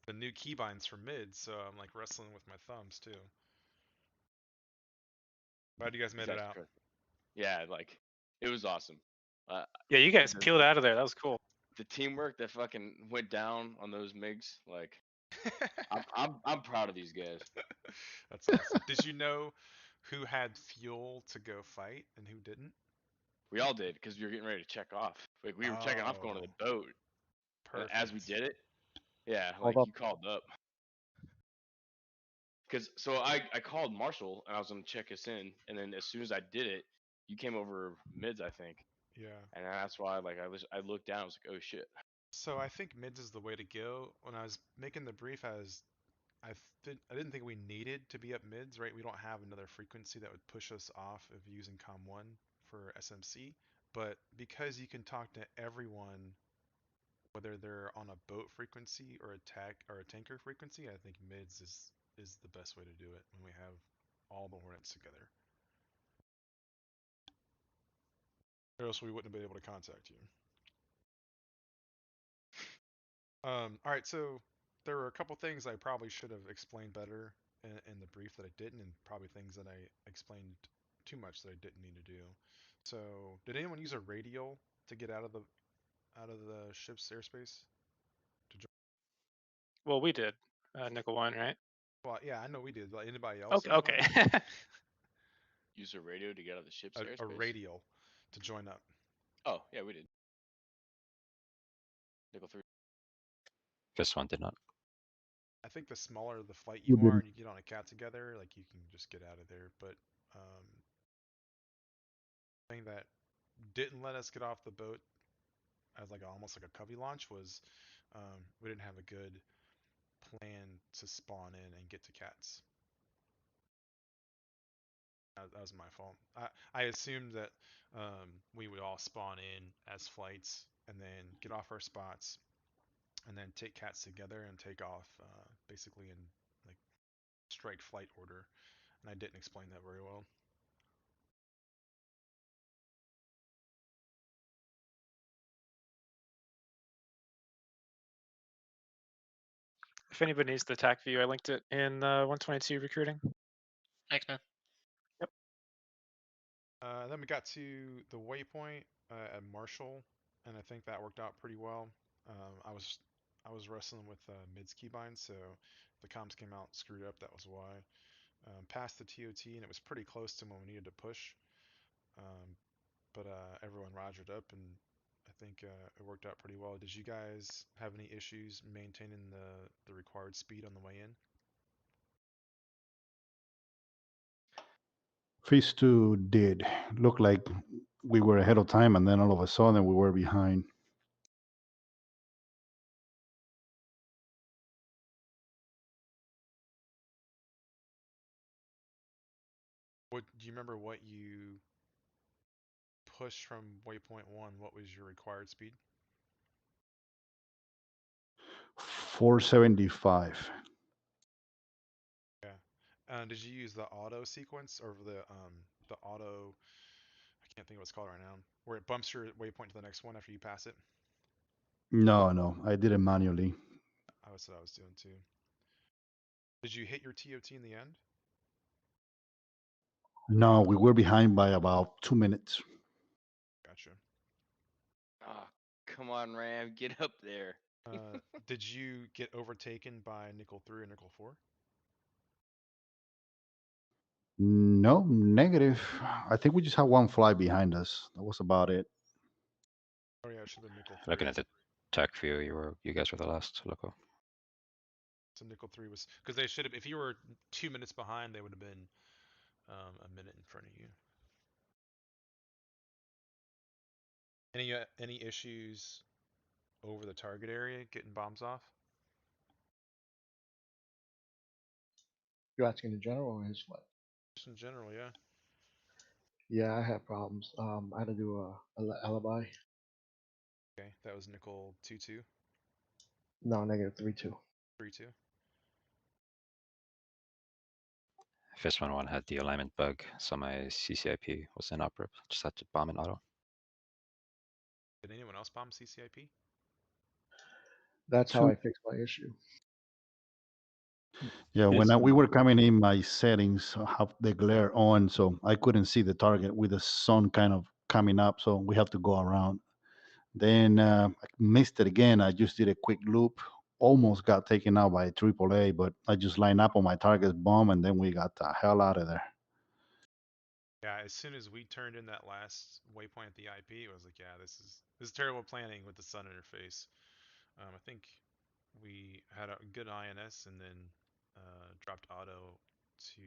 Speaker 3: the new keybinds for mid, so I'm like wrestling with my thumbs too. Glad you guys made it out.
Speaker 6: Yeah, like it was awesome.
Speaker 10: Yeah, you guys peeled out of there. That was cool.
Speaker 6: The teamwork that fucking went down on those MiGs, like I'm proud of these guys.
Speaker 3: That's awesome. Did you know who had fuel to go fight and who didn't?
Speaker 6: We all did because we were getting ready to check off. Like we were checking off going to the boat.
Speaker 3: Perfect.
Speaker 6: And as we did it, yeah,
Speaker 8: Hold
Speaker 6: like
Speaker 8: up.
Speaker 6: you called up. Because so I called Marshall and I was gonna check us in, and then as soon as I did it, you came over mids, I think.
Speaker 3: Yeah.
Speaker 6: And that's why like I looked down, I was like, oh shit.
Speaker 3: So I think mids is the way to go. When I was making the brief, I didn't think we needed to be up mids, right? We don't have another frequency that would push us off of using COM1 for SMC. But because you can talk to everyone, whether they're on a boat frequency or a tanker frequency, I think mids is the best way to do it when we have all the Hornets together. Or else we wouldn't have been able to contact you. All right, so there were a couple things I probably should have explained better in the brief that I didn't, and probably things that I explained too much that I didn't need to do. So, did anyone use a radial to get out of the ship's airspace?
Speaker 10: Well, we did. Nickel 1, right?
Speaker 3: Well, yeah, I know we did. But anybody else?
Speaker 10: Okay. Okay.
Speaker 6: Use a radio to get out of the ship's
Speaker 3: a
Speaker 6: airspace.
Speaker 3: radial to join up.
Speaker 6: Oh yeah, we did. Nickel 3.
Speaker 14: This one did not.
Speaker 3: I think the smaller the flight
Speaker 8: You
Speaker 3: you are
Speaker 8: didn't.
Speaker 3: and you get on a cat together, like you can just get out of there. But thing that didn't let us get off the boat as like almost like a covey launch was we didn't have a good plan to spawn in and get to cats. That was my fault. I assumed that we would all spawn in as flights and then get off our spots, and then take cats together and take off basically in like strike flight order. And I didn't explain that very well.
Speaker 10: If anybody needs the attack view, I linked it in 122 recruiting.
Speaker 13: Thanks, man.
Speaker 3: Then we got to the waypoint at Marshall, and I think that worked out pretty well. I was wrestling with mids keybind, so the comms came out screwed up. That was why. Passed the TOT, and it was pretty close to when we needed to push. But everyone rogered up, and I think it worked out pretty well. Did you guys have any issues maintaining the required speed on the way in?
Speaker 16: Phase 2 did look like we were ahead of time, and then all of a sudden we were behind.
Speaker 3: What do you remember? What you pushed from waypoint 1? What was your required speed?
Speaker 16: 475.
Speaker 3: Yeah. Did you use the auto sequence or the auto? I can't think of what it's called right now. Where it bumps your waypoint to the next one after you pass it.
Speaker 16: No, I did it manually.
Speaker 3: I was what I was doing too. Did you hit your TOT in the end?
Speaker 16: No, we were behind by about 2 minutes.
Speaker 3: Gotcha.
Speaker 6: Ah, come on, Ram, get up there.
Speaker 3: Did you get overtaken by nickel 3 or nickel 4?
Speaker 16: No, negative. I think we just had one fly behind us. That was about it.
Speaker 3: Oh yeah, it should have been nickel 3.
Speaker 14: Looking at the tech view, you guys were the last loco.
Speaker 3: So nickel 3 was because they should have. If you were 2 minutes behind, they would have been a minute in front of you. Any issues over the target area getting bombs off?
Speaker 17: You're asking in general or his what?
Speaker 3: Just in general, yeah.
Speaker 17: Yeah, I had problems. I had to do a alibi.
Speaker 3: Okay, that was nickel 2-2.
Speaker 17: No, negative 3-2.
Speaker 3: 3-2.
Speaker 14: Fishman 1 had the alignment bug, so my CCIP was inoperable. Just had to bomb in auto.
Speaker 3: Did anyone else bomb CCIP?
Speaker 17: That's how I fixed my issue.
Speaker 16: Yeah, when we were coming in, my settings have the glare on, so I couldn't see the target with the sun kind of coming up, so we have to go around. Then I missed it again. I just did a quick loop, almost got taken out by AAA, but I just lined up on my target bomb, and then we got the hell out of there.
Speaker 3: Yeah, as soon as we turned in that last waypoint at the IP, it was like, yeah, this is terrible planning with the sun in your face. I think we had a good INS and then dropped auto to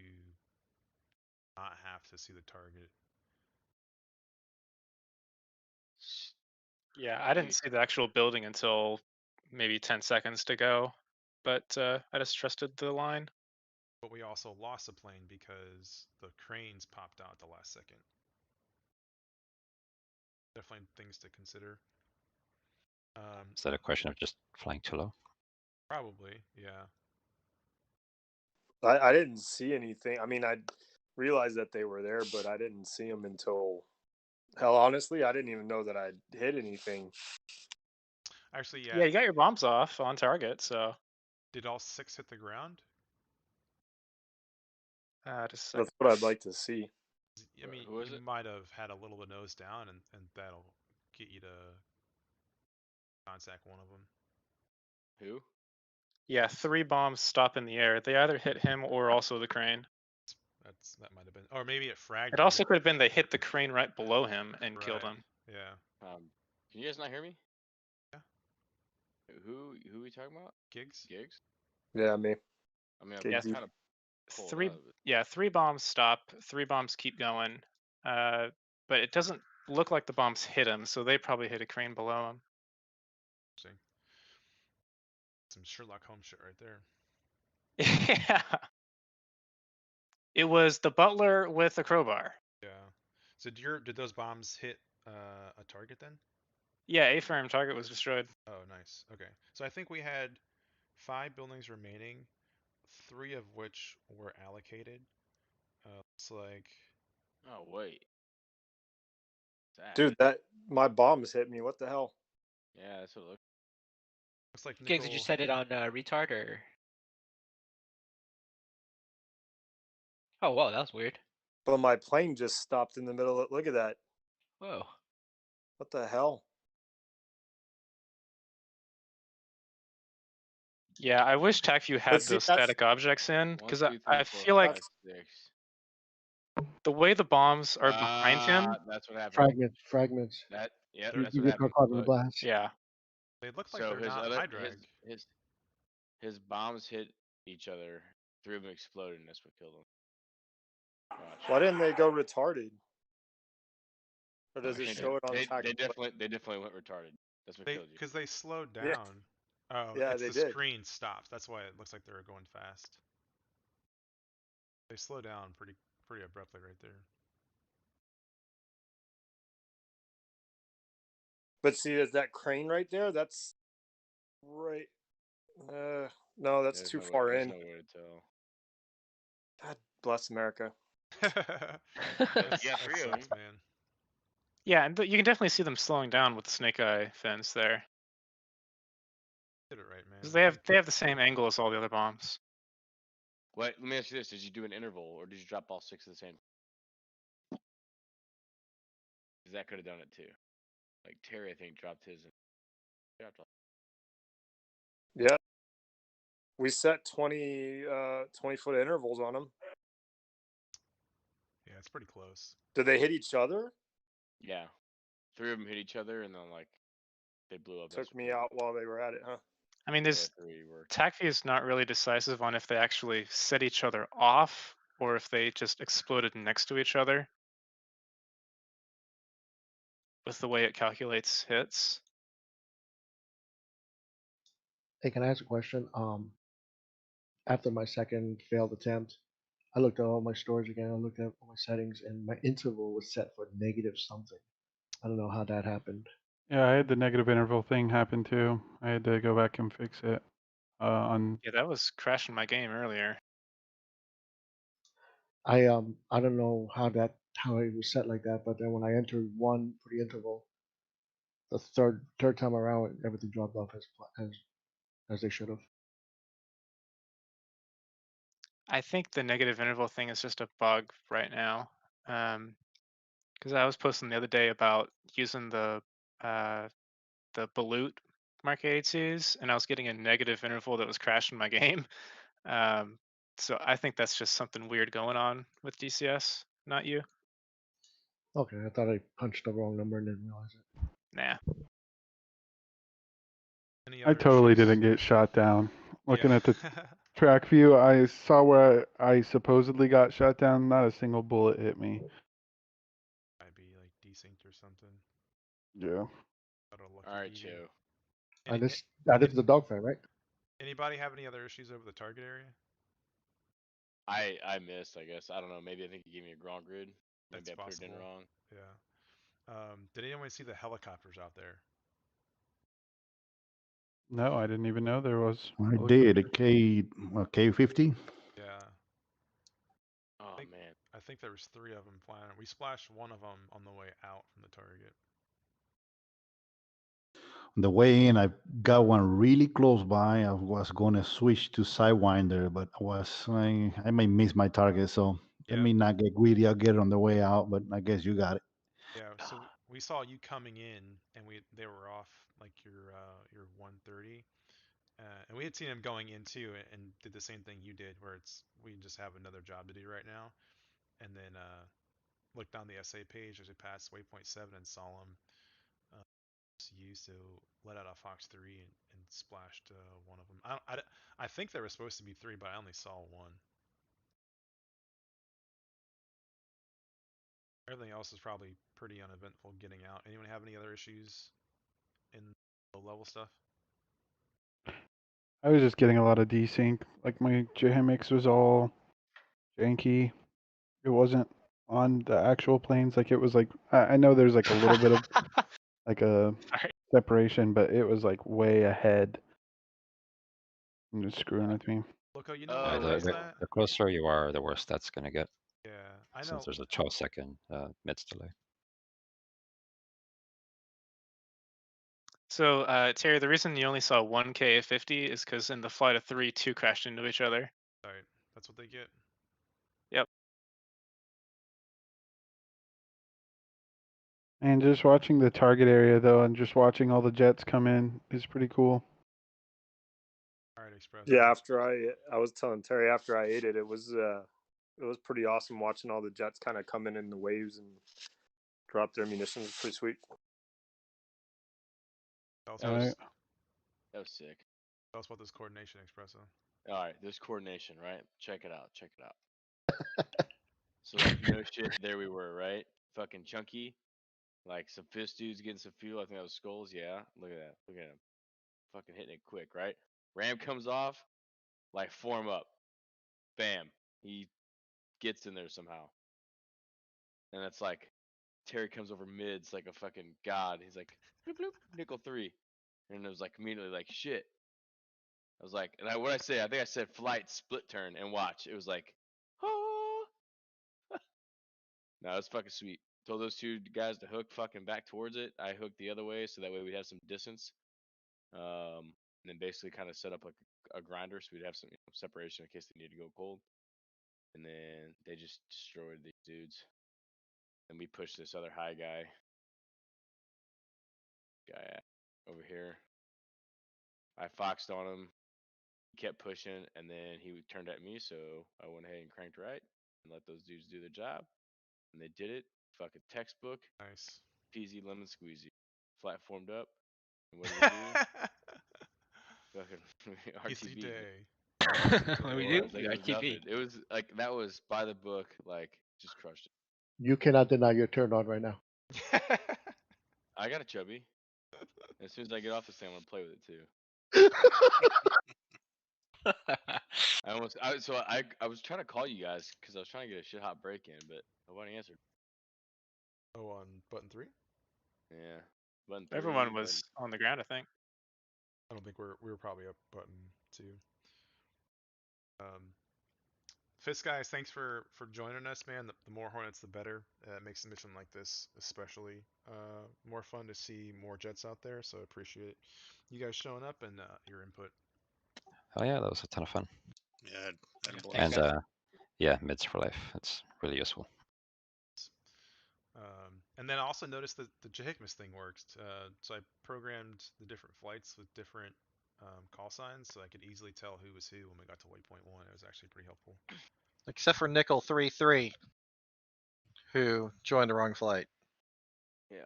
Speaker 3: not have to see the target.
Speaker 10: Yeah, I didn't see the actual building until maybe 10 seconds to go, but I just trusted the line.
Speaker 3: But we also lost a plane because the cranes popped out at the last second. Definitely things to consider.
Speaker 14: Is that a question of just flying too low?
Speaker 3: Probably, yeah.
Speaker 12: I didn't see anything. I mean, I realized that they were there, but I didn't see them until, hell, honestly, I didn't even know that I'd hit anything.
Speaker 3: Actually,
Speaker 10: Yeah, you got your bombs off on target, so.
Speaker 3: Did all 6 hit the ground?
Speaker 10: Just a second.
Speaker 12: That's what I'd like to see.
Speaker 3: I mean, you might have had a little bit nose down, and that'll get you to contact one of them.
Speaker 6: Who?
Speaker 10: Yeah, 3 bombs stop in the air. They either hit him or also the crane.
Speaker 3: That might have been, or maybe it fragged.
Speaker 10: It also could have been they hit the crane right below him and killed him.
Speaker 3: Yeah.
Speaker 6: Can you guys not hear me?
Speaker 3: Yeah.
Speaker 6: Who are we talking about?
Speaker 3: Gigs.
Speaker 6: Gigs.
Speaker 12: Yeah, me.
Speaker 6: I mean,
Speaker 10: Yeah,
Speaker 6: I'm kind of pulled
Speaker 10: 3.
Speaker 6: out of it.
Speaker 10: Yeah, 3 bombs stop. 3 bombs keep going. But it doesn't look like the bombs hit him, so they probably hit a crane below him.
Speaker 3: Interesting. Some Sherlock Holmes shit right there.
Speaker 10: Yeah. It was the butler with a crowbar.
Speaker 3: Yeah. So did those bombs hit a target then?
Speaker 10: Yeah, A-frame target was destroyed.
Speaker 3: Oh, nice. Okay. So I think we had 5 buildings remaining, 3 of which were allocated. Looks like.
Speaker 6: Oh wait. That.
Speaker 12: Dude, that my bombs hit me. What the hell?
Speaker 6: Yeah, that's what it looks.
Speaker 3: Looks like
Speaker 13: Gigs, did you set it on retard or? Oh, whoa, that was weird.
Speaker 12: But my plane just stopped in the middle of. Look at that.
Speaker 13: Whoa.
Speaker 12: What the hell?
Speaker 10: Yeah, I wish TACView had
Speaker 12: see,
Speaker 10: those static objects in,
Speaker 6: One,
Speaker 10: because
Speaker 6: two, three,
Speaker 10: I
Speaker 6: four,
Speaker 10: feel like
Speaker 6: five, 6.
Speaker 10: the way the bombs are behind him.
Speaker 6: That's what happened.
Speaker 17: Fragments.
Speaker 6: That. Yep.
Speaker 17: You,
Speaker 6: That's
Speaker 17: you
Speaker 6: what
Speaker 17: get
Speaker 6: happened.
Speaker 17: caught in the
Speaker 6: Look.
Speaker 17: blast.
Speaker 10: Yeah.
Speaker 3: They look like
Speaker 6: So
Speaker 3: they're
Speaker 6: his
Speaker 3: not
Speaker 6: other
Speaker 3: high drag.
Speaker 6: his bombs hit each other, 3 of them exploded, and that's what killed him. Watch.
Speaker 12: Why didn't they go retarded? Or does
Speaker 6: I
Speaker 12: it
Speaker 6: think
Speaker 12: show it on
Speaker 6: they
Speaker 12: track?
Speaker 6: definitely went retarded. That's what killed you.
Speaker 3: Because they slowed down.
Speaker 12: Yeah.
Speaker 3: Oh,
Speaker 12: Yeah,
Speaker 3: it's
Speaker 12: they
Speaker 3: the
Speaker 12: did.
Speaker 3: screen stops. That's why it looks like they're going fast. They slow down pretty abruptly right there.
Speaker 12: But see, is that crane right there? That's right. No, that's
Speaker 6: There's
Speaker 12: too
Speaker 6: no way,
Speaker 12: far
Speaker 6: there's
Speaker 12: in.
Speaker 6: no way to tell.
Speaker 12: God bless America.
Speaker 6: You got 3 of them.
Speaker 3: Sucks, man.
Speaker 10: Yeah, and you can definitely see them slowing down with the snake eye fence there.
Speaker 3: Did it right, man.
Speaker 10: 'Cause they have the same angle as all the other bombs.
Speaker 6: Wait, let me ask you this: did you do an interval, or did you drop all 6 at the same? Because that could have done it too. Like Terry, I think dropped his.
Speaker 12: Yeah. We set 20 foot intervals on them.
Speaker 3: Yeah, it's pretty close.
Speaker 12: Did they hit each other?
Speaker 6: Yeah, 3 of them hit each other, and then like they blew up.
Speaker 12: Took me out while they were at it, huh?
Speaker 10: I mean, TACView is not really decisive on if they actually set each other off or if they just exploded next to each other with the way it calculates hits.
Speaker 17: Hey, can I ask a question? After my second failed attempt, I looked at all my storage again. I looked at all my settings, and my interval was set for negative something. I don't know how that happened.
Speaker 8: Yeah, I had the negative interval thing happen too. I had to go back and fix it.
Speaker 10: Yeah, that was crashing my game earlier.
Speaker 17: I don't know how it was set like that, but then when I entered 1 for the interval, the third time around, everything dropped off as they should have.
Speaker 10: I think the negative interval thing is just a bug right now. Because I was posting the other day about using the balut Mark 82s, and I was getting a negative interval that was crashing my game. So I think that's just something weird going on with DCS, not you.
Speaker 17: Okay, I thought I punched the wrong number and didn't realize it.
Speaker 10: Nah.
Speaker 8: I totally didn't get shot down. Looking at the track view, I saw where I supposedly got shot down. Not a single bullet hit me.
Speaker 3: Might be like desynced or something.
Speaker 8: Yeah.
Speaker 6: All right, Joe.
Speaker 17: This is the dogfight, right?
Speaker 3: Anybody have any other issues over the target area?
Speaker 6: I missed, I guess. I don't know. Maybe I think you gave me a ground grid. Maybe
Speaker 3: That's
Speaker 6: I put it in
Speaker 3: possible.
Speaker 6: wrong.
Speaker 3: Yeah. Did anyone see the helicopters out there?
Speaker 8: No, I didn't even know there was.
Speaker 16: I did a K50.
Speaker 3: Yeah.
Speaker 6: Oh man.
Speaker 3: I think there was 3 of them flying. We splashed 1 of them on the way out from the target.
Speaker 16: On the way in, I got one really close by. I was going to switch to Sidewinder, but I may miss my target, so let me not get greedy. I'll get it on the way out, but I guess you got it.
Speaker 3: Yeah, so we saw you coming in, and they were off like your 130, and we had seen them going in too, and did the same thing you did, where we just have another job to do right now, and then looked on the SA page as we passed waypoint 7 and saw them used to let out a Fox 3 and splashed 1 of them. I think there was supposed to be 3, but I only saw 1. Everything else is probably pretty uneventful getting out. Anyone have any other issues in low level stuff?
Speaker 8: I was just getting a lot of desync. Like my JMX was all janky. It wasn't on the actual planes. Like it was like I know there's like a little bit of like a separation, but it was like way ahead. And just screwing with me.
Speaker 3: Loco, you know
Speaker 6: Oh,
Speaker 3: why
Speaker 14: The,
Speaker 3: it does
Speaker 14: the,
Speaker 3: that?
Speaker 14: the closer you are, the worse that's gonna get.
Speaker 3: Yeah, I
Speaker 14: Since
Speaker 3: know.
Speaker 14: there's a 12-second mids delay.
Speaker 10: So, Terry, the reason you only saw one KA50 is because in the flight of 3, 2 crashed into each other.
Speaker 3: Right, that's what they get.
Speaker 10: Yep.
Speaker 8: And just watching the target area though, and just watching all the jets come in is pretty cool.
Speaker 3: All right, Express.
Speaker 12: Yeah, after I was telling Terry after I ate it, it was pretty awesome watching all the jets kind of come in the waves and drop their munitions. Pretty sweet.
Speaker 3: Tell us,
Speaker 6: That
Speaker 3: about,
Speaker 6: was that was sick.
Speaker 3: tell us about this coordination, Expresso.
Speaker 6: All right, there's coordination, right? Check it out. Check it out. So like no shit, there we were, right? Fucking chunky, like some fist dudes getting some fuel. I think that was skulls. Yeah, look at that. Look at him, fucking hitting it quick, right? Ram comes off, like form up, bam. He gets in there somehow, and it's like Terry comes over mids like a fucking god. He's like, bloop, bloop, nickel 3, and it was like immediately like shit. I was like, and what I say? I think I said flight split turn and watch. It was like, oh. No, it was fucking sweet. Told those two guys to hook fucking back towards it. I hooked the other way so that way we'd have some distance. And then basically kind of set up like a grinder so we'd have some separation in case they need to go cold. And then they just destroyed these dudes. And we pushed this other high guy over here. I foxed on him. He kept pushing, and then he turned at me, so I went ahead and cranked right and let those dudes do their job. And they did it. Fucking textbook.
Speaker 3: Nice.
Speaker 6: Peasy lemon squeezy. Flat formed up. And what did we do? Fucking
Speaker 3: Easy
Speaker 6: RTB.
Speaker 3: day.
Speaker 13: What do we
Speaker 6: It
Speaker 13: do?
Speaker 6: was like
Speaker 13: We
Speaker 6: it
Speaker 13: got
Speaker 6: was
Speaker 13: TV.
Speaker 6: nothing. It was like that was by the book. Like just crushed it.
Speaker 17: You cannot deny you're turned on right now.
Speaker 6: I got a chubby. As soon as I get off this thing, I'm gonna play with it too. I was trying to call you guys because I was trying to get a shit hot break in, but nobody answered.
Speaker 3: Oh, on button 3?
Speaker 6: Yeah, button 3.
Speaker 10: Everyone was on the ground, I think.
Speaker 3: I don't think we were probably up button 2. Fist guys, thanks for joining us, man. The more Hornets, the better. It makes a mission like this especially more fun to see more jets out there. So I appreciate you guys showing up and your input.
Speaker 14: Oh yeah, that was a ton of fun.
Speaker 18: Yeah.
Speaker 14: And yeah, mids for life. It's really useful.
Speaker 3: And then I also noticed that the Jahikmas thing worked. So I programmed the different flights with different call signs, so I could easily tell who was who when we got to waypoint 1. It was actually pretty helpful.
Speaker 4: Except for Nickel 33, who joined the wrong flight.
Speaker 6: Yeah.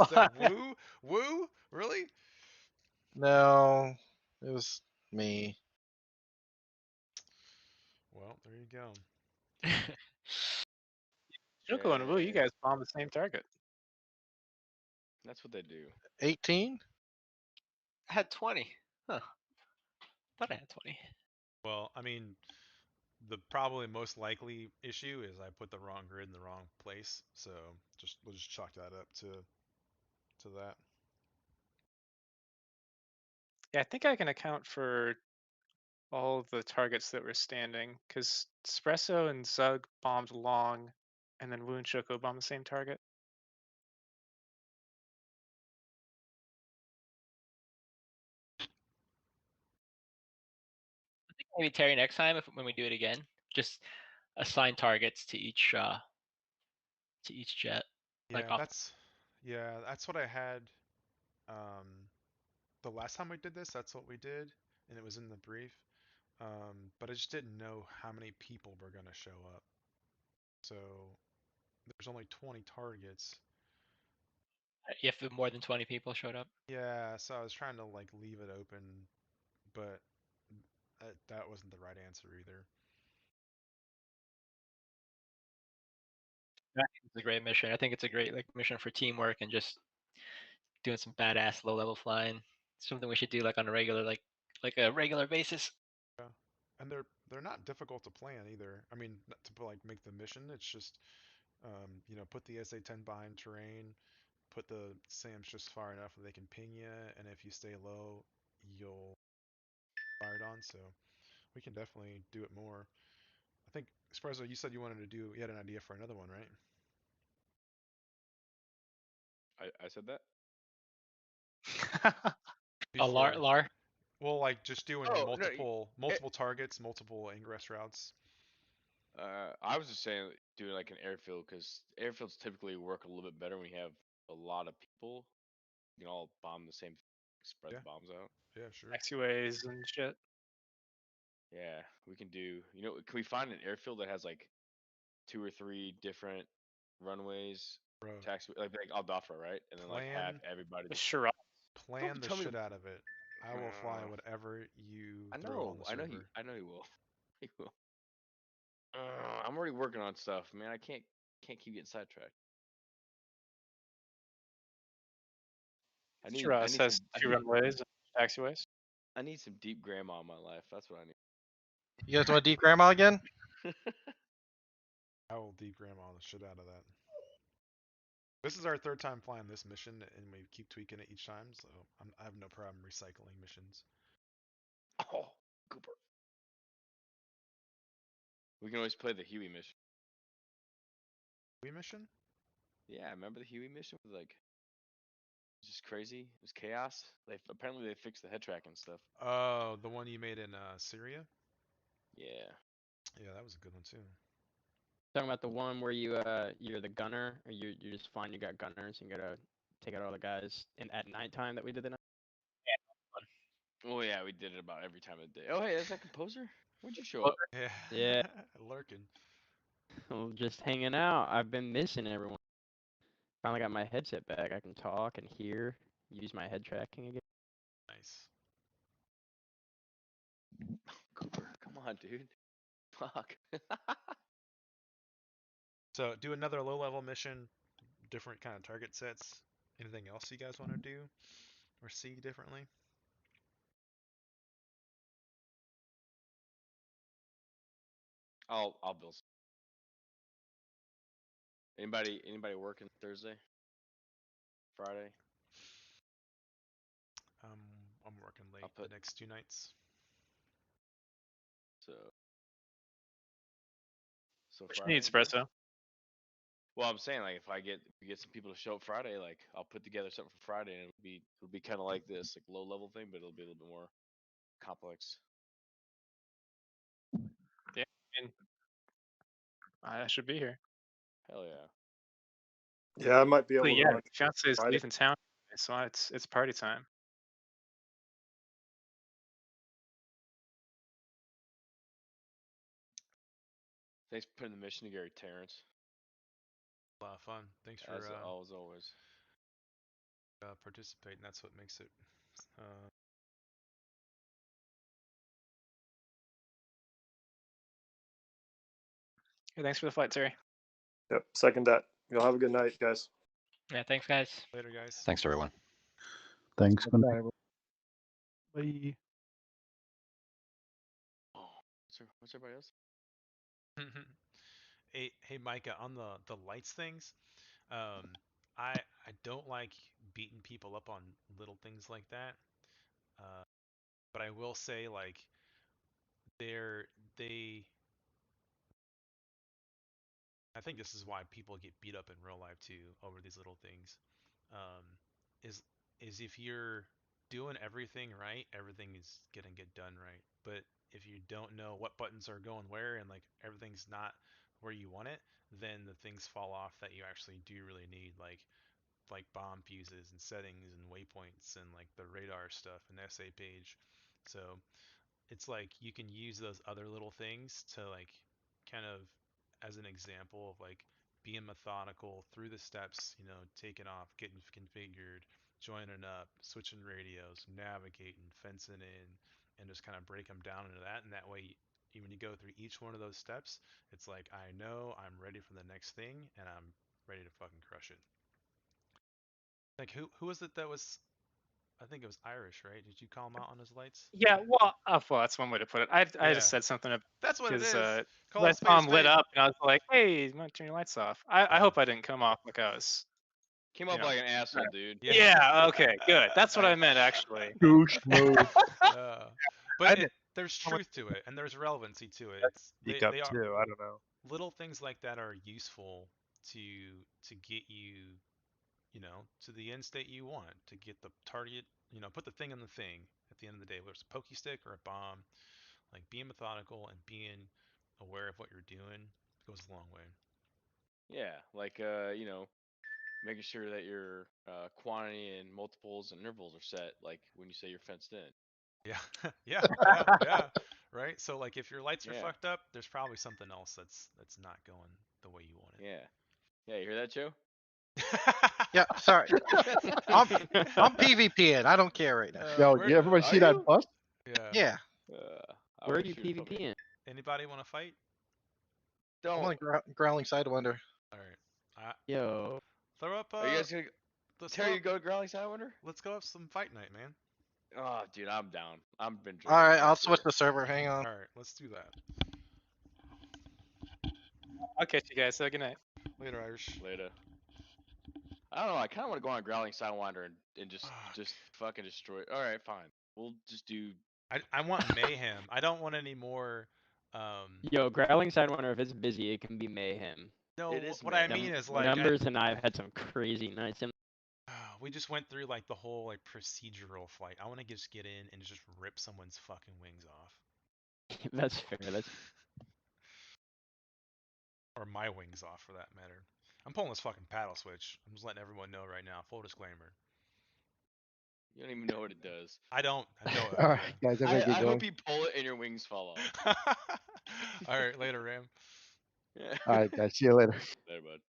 Speaker 3: Is that Woo? Woo? Really?
Speaker 4: No, it was me.
Speaker 3: Well, there you go.
Speaker 10: Joko and Woo, you guys bombed the same target.
Speaker 6: That's what they do.
Speaker 4: 18?
Speaker 13: I had 20. Huh. Thought I had 20.
Speaker 3: Well, I mean, the probably most likely issue is I put the wrong grid in the wrong place. So we'll just chalk that up to that.
Speaker 10: Yeah, I think I can account for all the targets that were standing because Espresso and Zug bombed long, and then Woo and Choco bombed the same target.
Speaker 13: I think maybe Terry next time when we do it again, just assign targets to each jet.
Speaker 3: Yeah, that's what I had. The last time we did this, that's what we did, and it was in the brief. But I just didn't know how many people were gonna show up. So there's only 20 targets.
Speaker 13: If more than 20 people showed up.
Speaker 3: Yeah, so I was trying to like leave it open, but that wasn't the right answer either.
Speaker 13: I think it's a great mission. I think it's a great mission for teamwork and just doing some badass low level flying. Something we should do on a regular a regular basis.
Speaker 3: Yeah, and they're not difficult to plan either. I mean, not to make the mission. It's just put the SA-10 behind terrain, put the SAMs just far enough that they can ping you, and if you stay low, you'll fire it on. So we can definitely do it more. I think, Espresso, you said you had an idea for another one, right?
Speaker 6: I said that.
Speaker 3: Before.
Speaker 13: Lar.
Speaker 3: Well, like just doing
Speaker 6: Oh, no,
Speaker 3: multiple targets, multiple ingress routes.
Speaker 6: I was just saying doing like an airfield because airfields typically work a little bit better when you have a lot of people. You can all bomb the same, spread
Speaker 3: Yeah.
Speaker 6: the bombs out.
Speaker 3: Yeah, sure.
Speaker 10: Taxiways and shit.
Speaker 6: Yeah, we can do. Can we find an airfield that has like 2 or 3 different runways,
Speaker 3: Bro,
Speaker 6: taxi like Aldafra, right? And then like have
Speaker 3: plan
Speaker 6: everybody
Speaker 10: The
Speaker 6: just.
Speaker 10: Shiraz.
Speaker 3: plan the
Speaker 6: tell me.
Speaker 3: shit out of it. I will fly whatever you
Speaker 6: I
Speaker 3: throw on
Speaker 6: know,
Speaker 3: the
Speaker 6: I know
Speaker 3: server.
Speaker 6: I know he will. He will. I'm already working on stuff, man. I can't keep getting sidetracked. I need
Speaker 10: Shiraz has two runways and taxiways.
Speaker 6: I need some deep grandma in my life. That's what I need.
Speaker 4: You guys want deep grandma again?
Speaker 3: I will deep grandma the shit out of that. This is our third time flying this mission, and we keep tweaking it each time, so I have no problem recycling missions.
Speaker 6: Oh, Cooper. We can always play the Huey mission.
Speaker 3: Huey mission?
Speaker 6: Yeah, remember the Huey mission was like just crazy. It was chaos. Apparently they fixed the head tracking stuff.
Speaker 3: Oh, the one you made in Syria?
Speaker 6: Yeah.
Speaker 3: Yeah, that was a good one too.
Speaker 18: Talking about the one where you're the gunner, or you just find you got gunners and you gotta take out all the guys at nighttime that we did the night.
Speaker 6: Oh yeah, we did it about every time of the day. Oh hey, that's that composer. When'd you show up?
Speaker 3: Yeah.
Speaker 18: Yeah.
Speaker 3: Lurking.
Speaker 18: Well, just hanging out. I've been missing everyone. Finally got my headset back. I can talk and hear. Use my head tracking again.
Speaker 3: Nice.
Speaker 6: Cooper, come on, dude. Fuck.
Speaker 3: So do another low-level mission, different kind of target sets. Anything else you guys want to do or see differently?
Speaker 6: I'll build. Anybody working Thursday? Friday?
Speaker 3: I'm working late the next 2 nights.
Speaker 6: So
Speaker 10: What you
Speaker 6: Friday.
Speaker 10: need, espresso?
Speaker 6: Well, I'm saying like if we get some people to show up Friday, like I'll put together something for Friday, and it'll be kind of like this, like low level thing, but it'll be a little bit more complex.
Speaker 10: Yeah, I should be here.
Speaker 6: Hell yeah.
Speaker 12: Yeah, I might be able to run.
Speaker 10: Fiance is
Speaker 12: Friday.
Speaker 10: leaving town, so it's party time.
Speaker 6: Thanks for putting the mission together, Terrence.
Speaker 3: A lot of fun. Thanks for
Speaker 6: As always.
Speaker 3: participating. That's what makes it.
Speaker 10: Hey, thanks for the flight, Terry.
Speaker 12: Yep, second that. You'll have a good night, guys.
Speaker 13: Yeah, thanks, guys.
Speaker 3: Later, guys.
Speaker 14: Thanks, everyone.
Speaker 16: Thanks. Good night.
Speaker 8: Bye.
Speaker 6: Oh, what's everybody else?
Speaker 3: Hey, Micah, on the lights things, I don't like beating people up on little things like that. But I will say, like, they. I think this is why people get beat up in real life too over these little things. Um, is if you're doing everything right, everything is gonna get done right. But if you don't know what buttons are going where and like everything's not where you want it, then the things fall off that you actually do really need, like bomb fuses and settings and waypoints and like the radar stuff and SA page. So it's like you can use those other little things to like kind of as an example of like being methodical through the steps, taking off, getting configured, joining up, switching radios, navigating, fencing in, and just kind of break them down into that. And that way, when you go through each one of those steps, it's like I know I'm ready for the next thing and I'm ready to fucking crush it. Like who was it that was? I think it was Irish, right? Did you call him out on his lights?
Speaker 10: Yeah, well, that's one way to put it. I
Speaker 3: Yeah.
Speaker 10: just said something about
Speaker 3: That's what it is. Call
Speaker 10: I
Speaker 3: it
Speaker 10: saw him
Speaker 3: spade.
Speaker 10: lit up, and I was like, "Hey, you want to turn your lights off?" I hope I didn't come off like I was
Speaker 6: Came off
Speaker 10: you know.
Speaker 6: like an asshole, dude.
Speaker 10: Yeah. Okay. Good. That's what I meant actually.
Speaker 17: Douche move.
Speaker 3: But
Speaker 15: didn't-
Speaker 3: there's
Speaker 15: how much-
Speaker 3: truth to it, and there's relevancy to it. It's
Speaker 15: Speak up
Speaker 3: they are
Speaker 15: too. I don't know.
Speaker 3: little things like that are useful to get you, to the end state you want, to get the target, put the thing in the thing at the end of the day, whether it's a pokey stick or a bomb. Like being methodical and being aware of what you're doing goes a long way.
Speaker 6: Yeah, like making sure that your quantity and multiples and intervals are set, like when you say you're fenced in.
Speaker 3: Yeah, yeah. Right. So like, if your lights are
Speaker 6: Yeah.
Speaker 3: fucked up, there's probably something else that's not going the way you want it.
Speaker 6: Yeah. Yeah, you hear that, Joe?
Speaker 4: Yeah, sorry. I'm PvPing. I don't care right now.
Speaker 17: Yo,
Speaker 3: where-
Speaker 17: you everybody
Speaker 6: Are
Speaker 17: see that
Speaker 6: you?
Speaker 17: bust?
Speaker 3: Yeah.
Speaker 4: Yeah,
Speaker 6: I
Speaker 18: Where are
Speaker 6: wanna
Speaker 18: you
Speaker 6: shoot a fucking-
Speaker 18: PvPing?
Speaker 3: Anybody want to fight?
Speaker 4: I'm on
Speaker 6: Don't.
Speaker 4: growling sidewinder.
Speaker 3: All right.
Speaker 18: Yo.
Speaker 3: Throw up.
Speaker 6: Are you guys gonna?
Speaker 3: Let's
Speaker 6: Terry,
Speaker 3: go.
Speaker 6: you go to Growling Sidewinder?
Speaker 3: Let's go have some fight night, man.
Speaker 6: Oh, dude, I'm down. I've been
Speaker 4: All
Speaker 6: drinking.
Speaker 4: right, I'll
Speaker 6: for-
Speaker 4: switch the server. Hang on.
Speaker 3: All right, let's do that.
Speaker 10: I'll catch you guys. Have a good night.
Speaker 3: Later, Irish.
Speaker 6: Later. I don't know. I kind of want to go on Growling Sidewinder and just fucking destroy. All right, fine. We'll just do.
Speaker 3: I want mayhem. I don't want any more.
Speaker 18: Yo, Growling Sidewinder, if it's busy, it can be mayhem.
Speaker 3: No,
Speaker 6: It is
Speaker 3: what I
Speaker 6: mayhem.
Speaker 3: mean is like
Speaker 18: Numbers and I've had some crazy nights.
Speaker 3: we just went through like the whole like procedural fight. I want to just get in and just rip someone's fucking wings off.
Speaker 18: That's fair. That's
Speaker 3: Or my wings off, for that matter. I'm pulling this fucking paddle switch. I'm just letting everyone know right now. Full disclaimer.
Speaker 6: You don't even know what it does.
Speaker 3: I don't. I know it.
Speaker 17: All right, guys, everybody
Speaker 6: I
Speaker 17: get going.
Speaker 6: hope you pull it and your wings fall off.
Speaker 3: All right, later, Ram.
Speaker 6: Yeah.
Speaker 17: All right, guys, see you later.
Speaker 6: There, bud.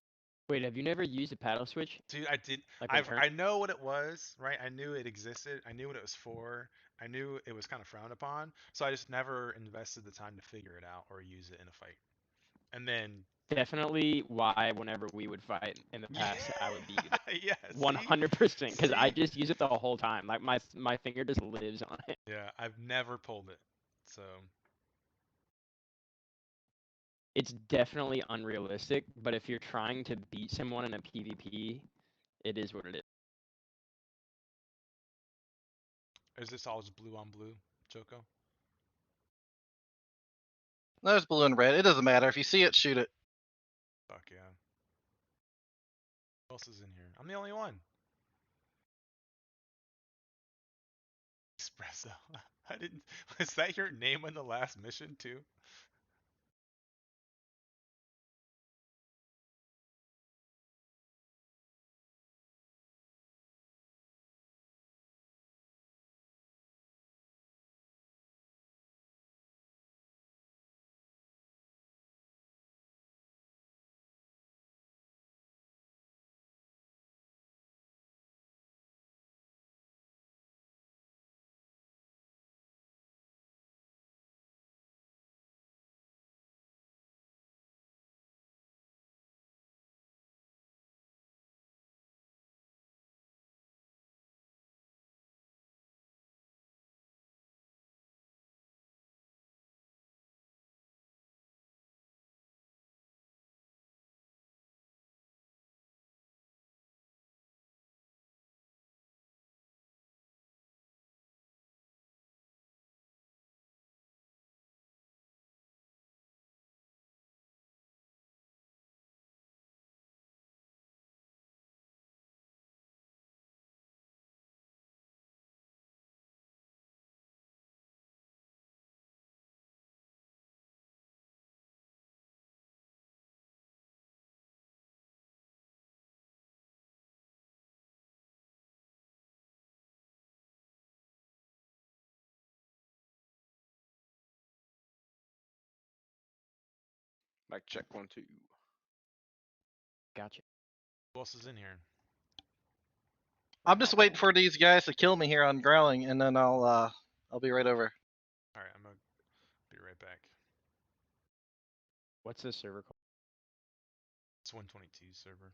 Speaker 18: Wait, have you never used a paddle switch?
Speaker 3: Dude, I did.
Speaker 18: Like when
Speaker 3: I know what it was, right? I knew it existed. I knew what it was for. I knew it was kind of frowned upon. So I just never invested the time to figure it out or use it in a fight. And then
Speaker 18: Definitely why whenever we would fight in the past, I would beat you.
Speaker 3: yeah,
Speaker 18: 100%, because I
Speaker 3: See?
Speaker 18: just use it the whole time. Like my finger just lives on it.
Speaker 3: Yeah, I've never pulled it. So
Speaker 18: It's definitely unrealistic, but if you're trying to beat someone in a PvP, it is what it is.
Speaker 3: is this all just blue on blue, Choco?
Speaker 4: No, it's blue and red. It doesn't matter. If you see it, shoot it.
Speaker 3: Fuck yeah. Who else is in here? I'm the only one. Espresso. I didn't. Was that your name in the last mission too?
Speaker 6: Mic check 1 2.
Speaker 18: Gotcha.
Speaker 3: Who else is in here?
Speaker 4: I'm just waiting for these guys to kill me here on growling, and then I'll be right over.
Speaker 3: All right, I'm gonna be right back.
Speaker 18: What's this server called?
Speaker 3: It's 122 server.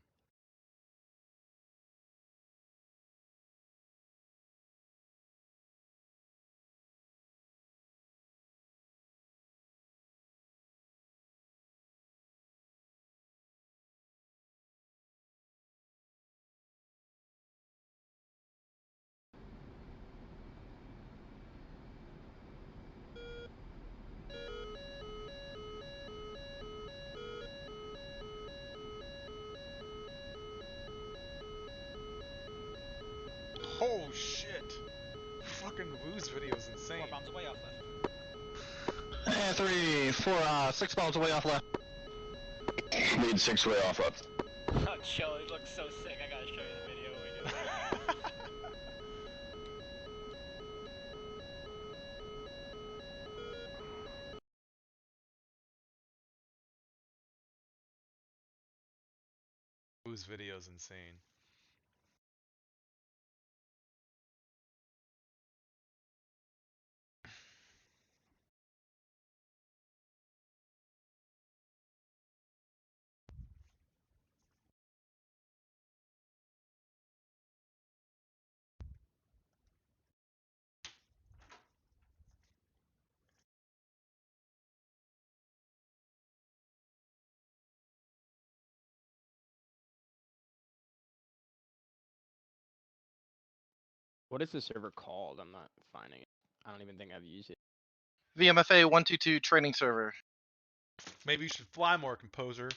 Speaker 3: Oh shit! Fucking Woo's video is insane.
Speaker 4: 4 bombs away off left. 3, 4, 6 bombs away off left.
Speaker 2: Lead 6 way off left.
Speaker 13: Oh, chill. It looks so sick. I gotta show you the video. When we do it.
Speaker 3: Woo's video is insane.
Speaker 18: What is the server called? I'm not finding it. I don't even think I've used it.
Speaker 4: VMFA 122 training server.
Speaker 3: Maybe you should fly more, composer.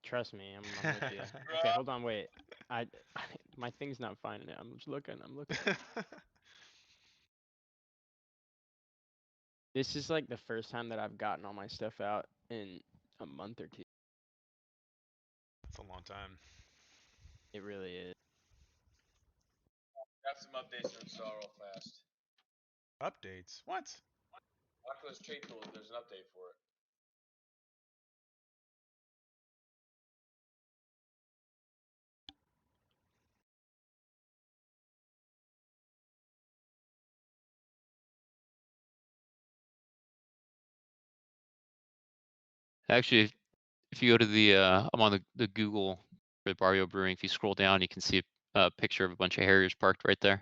Speaker 18: Trust me, I'm with you. Okay, hold on, wait. My thing's not finding it. I'm just looking. I'm looking. This is like the first time that I've gotten all my stuff out in a month or 2.
Speaker 3: That's a long time.
Speaker 18: It really is.
Speaker 6: Got some updates to install real fast.
Speaker 3: Updates? What?
Speaker 6: Oculus Trade Tool, there's an update for it.
Speaker 19: Actually, if you go to the, I'm on the Google for Barrio Brewing. If you scroll down, you can see a picture of a bunch of Harriers parked right there.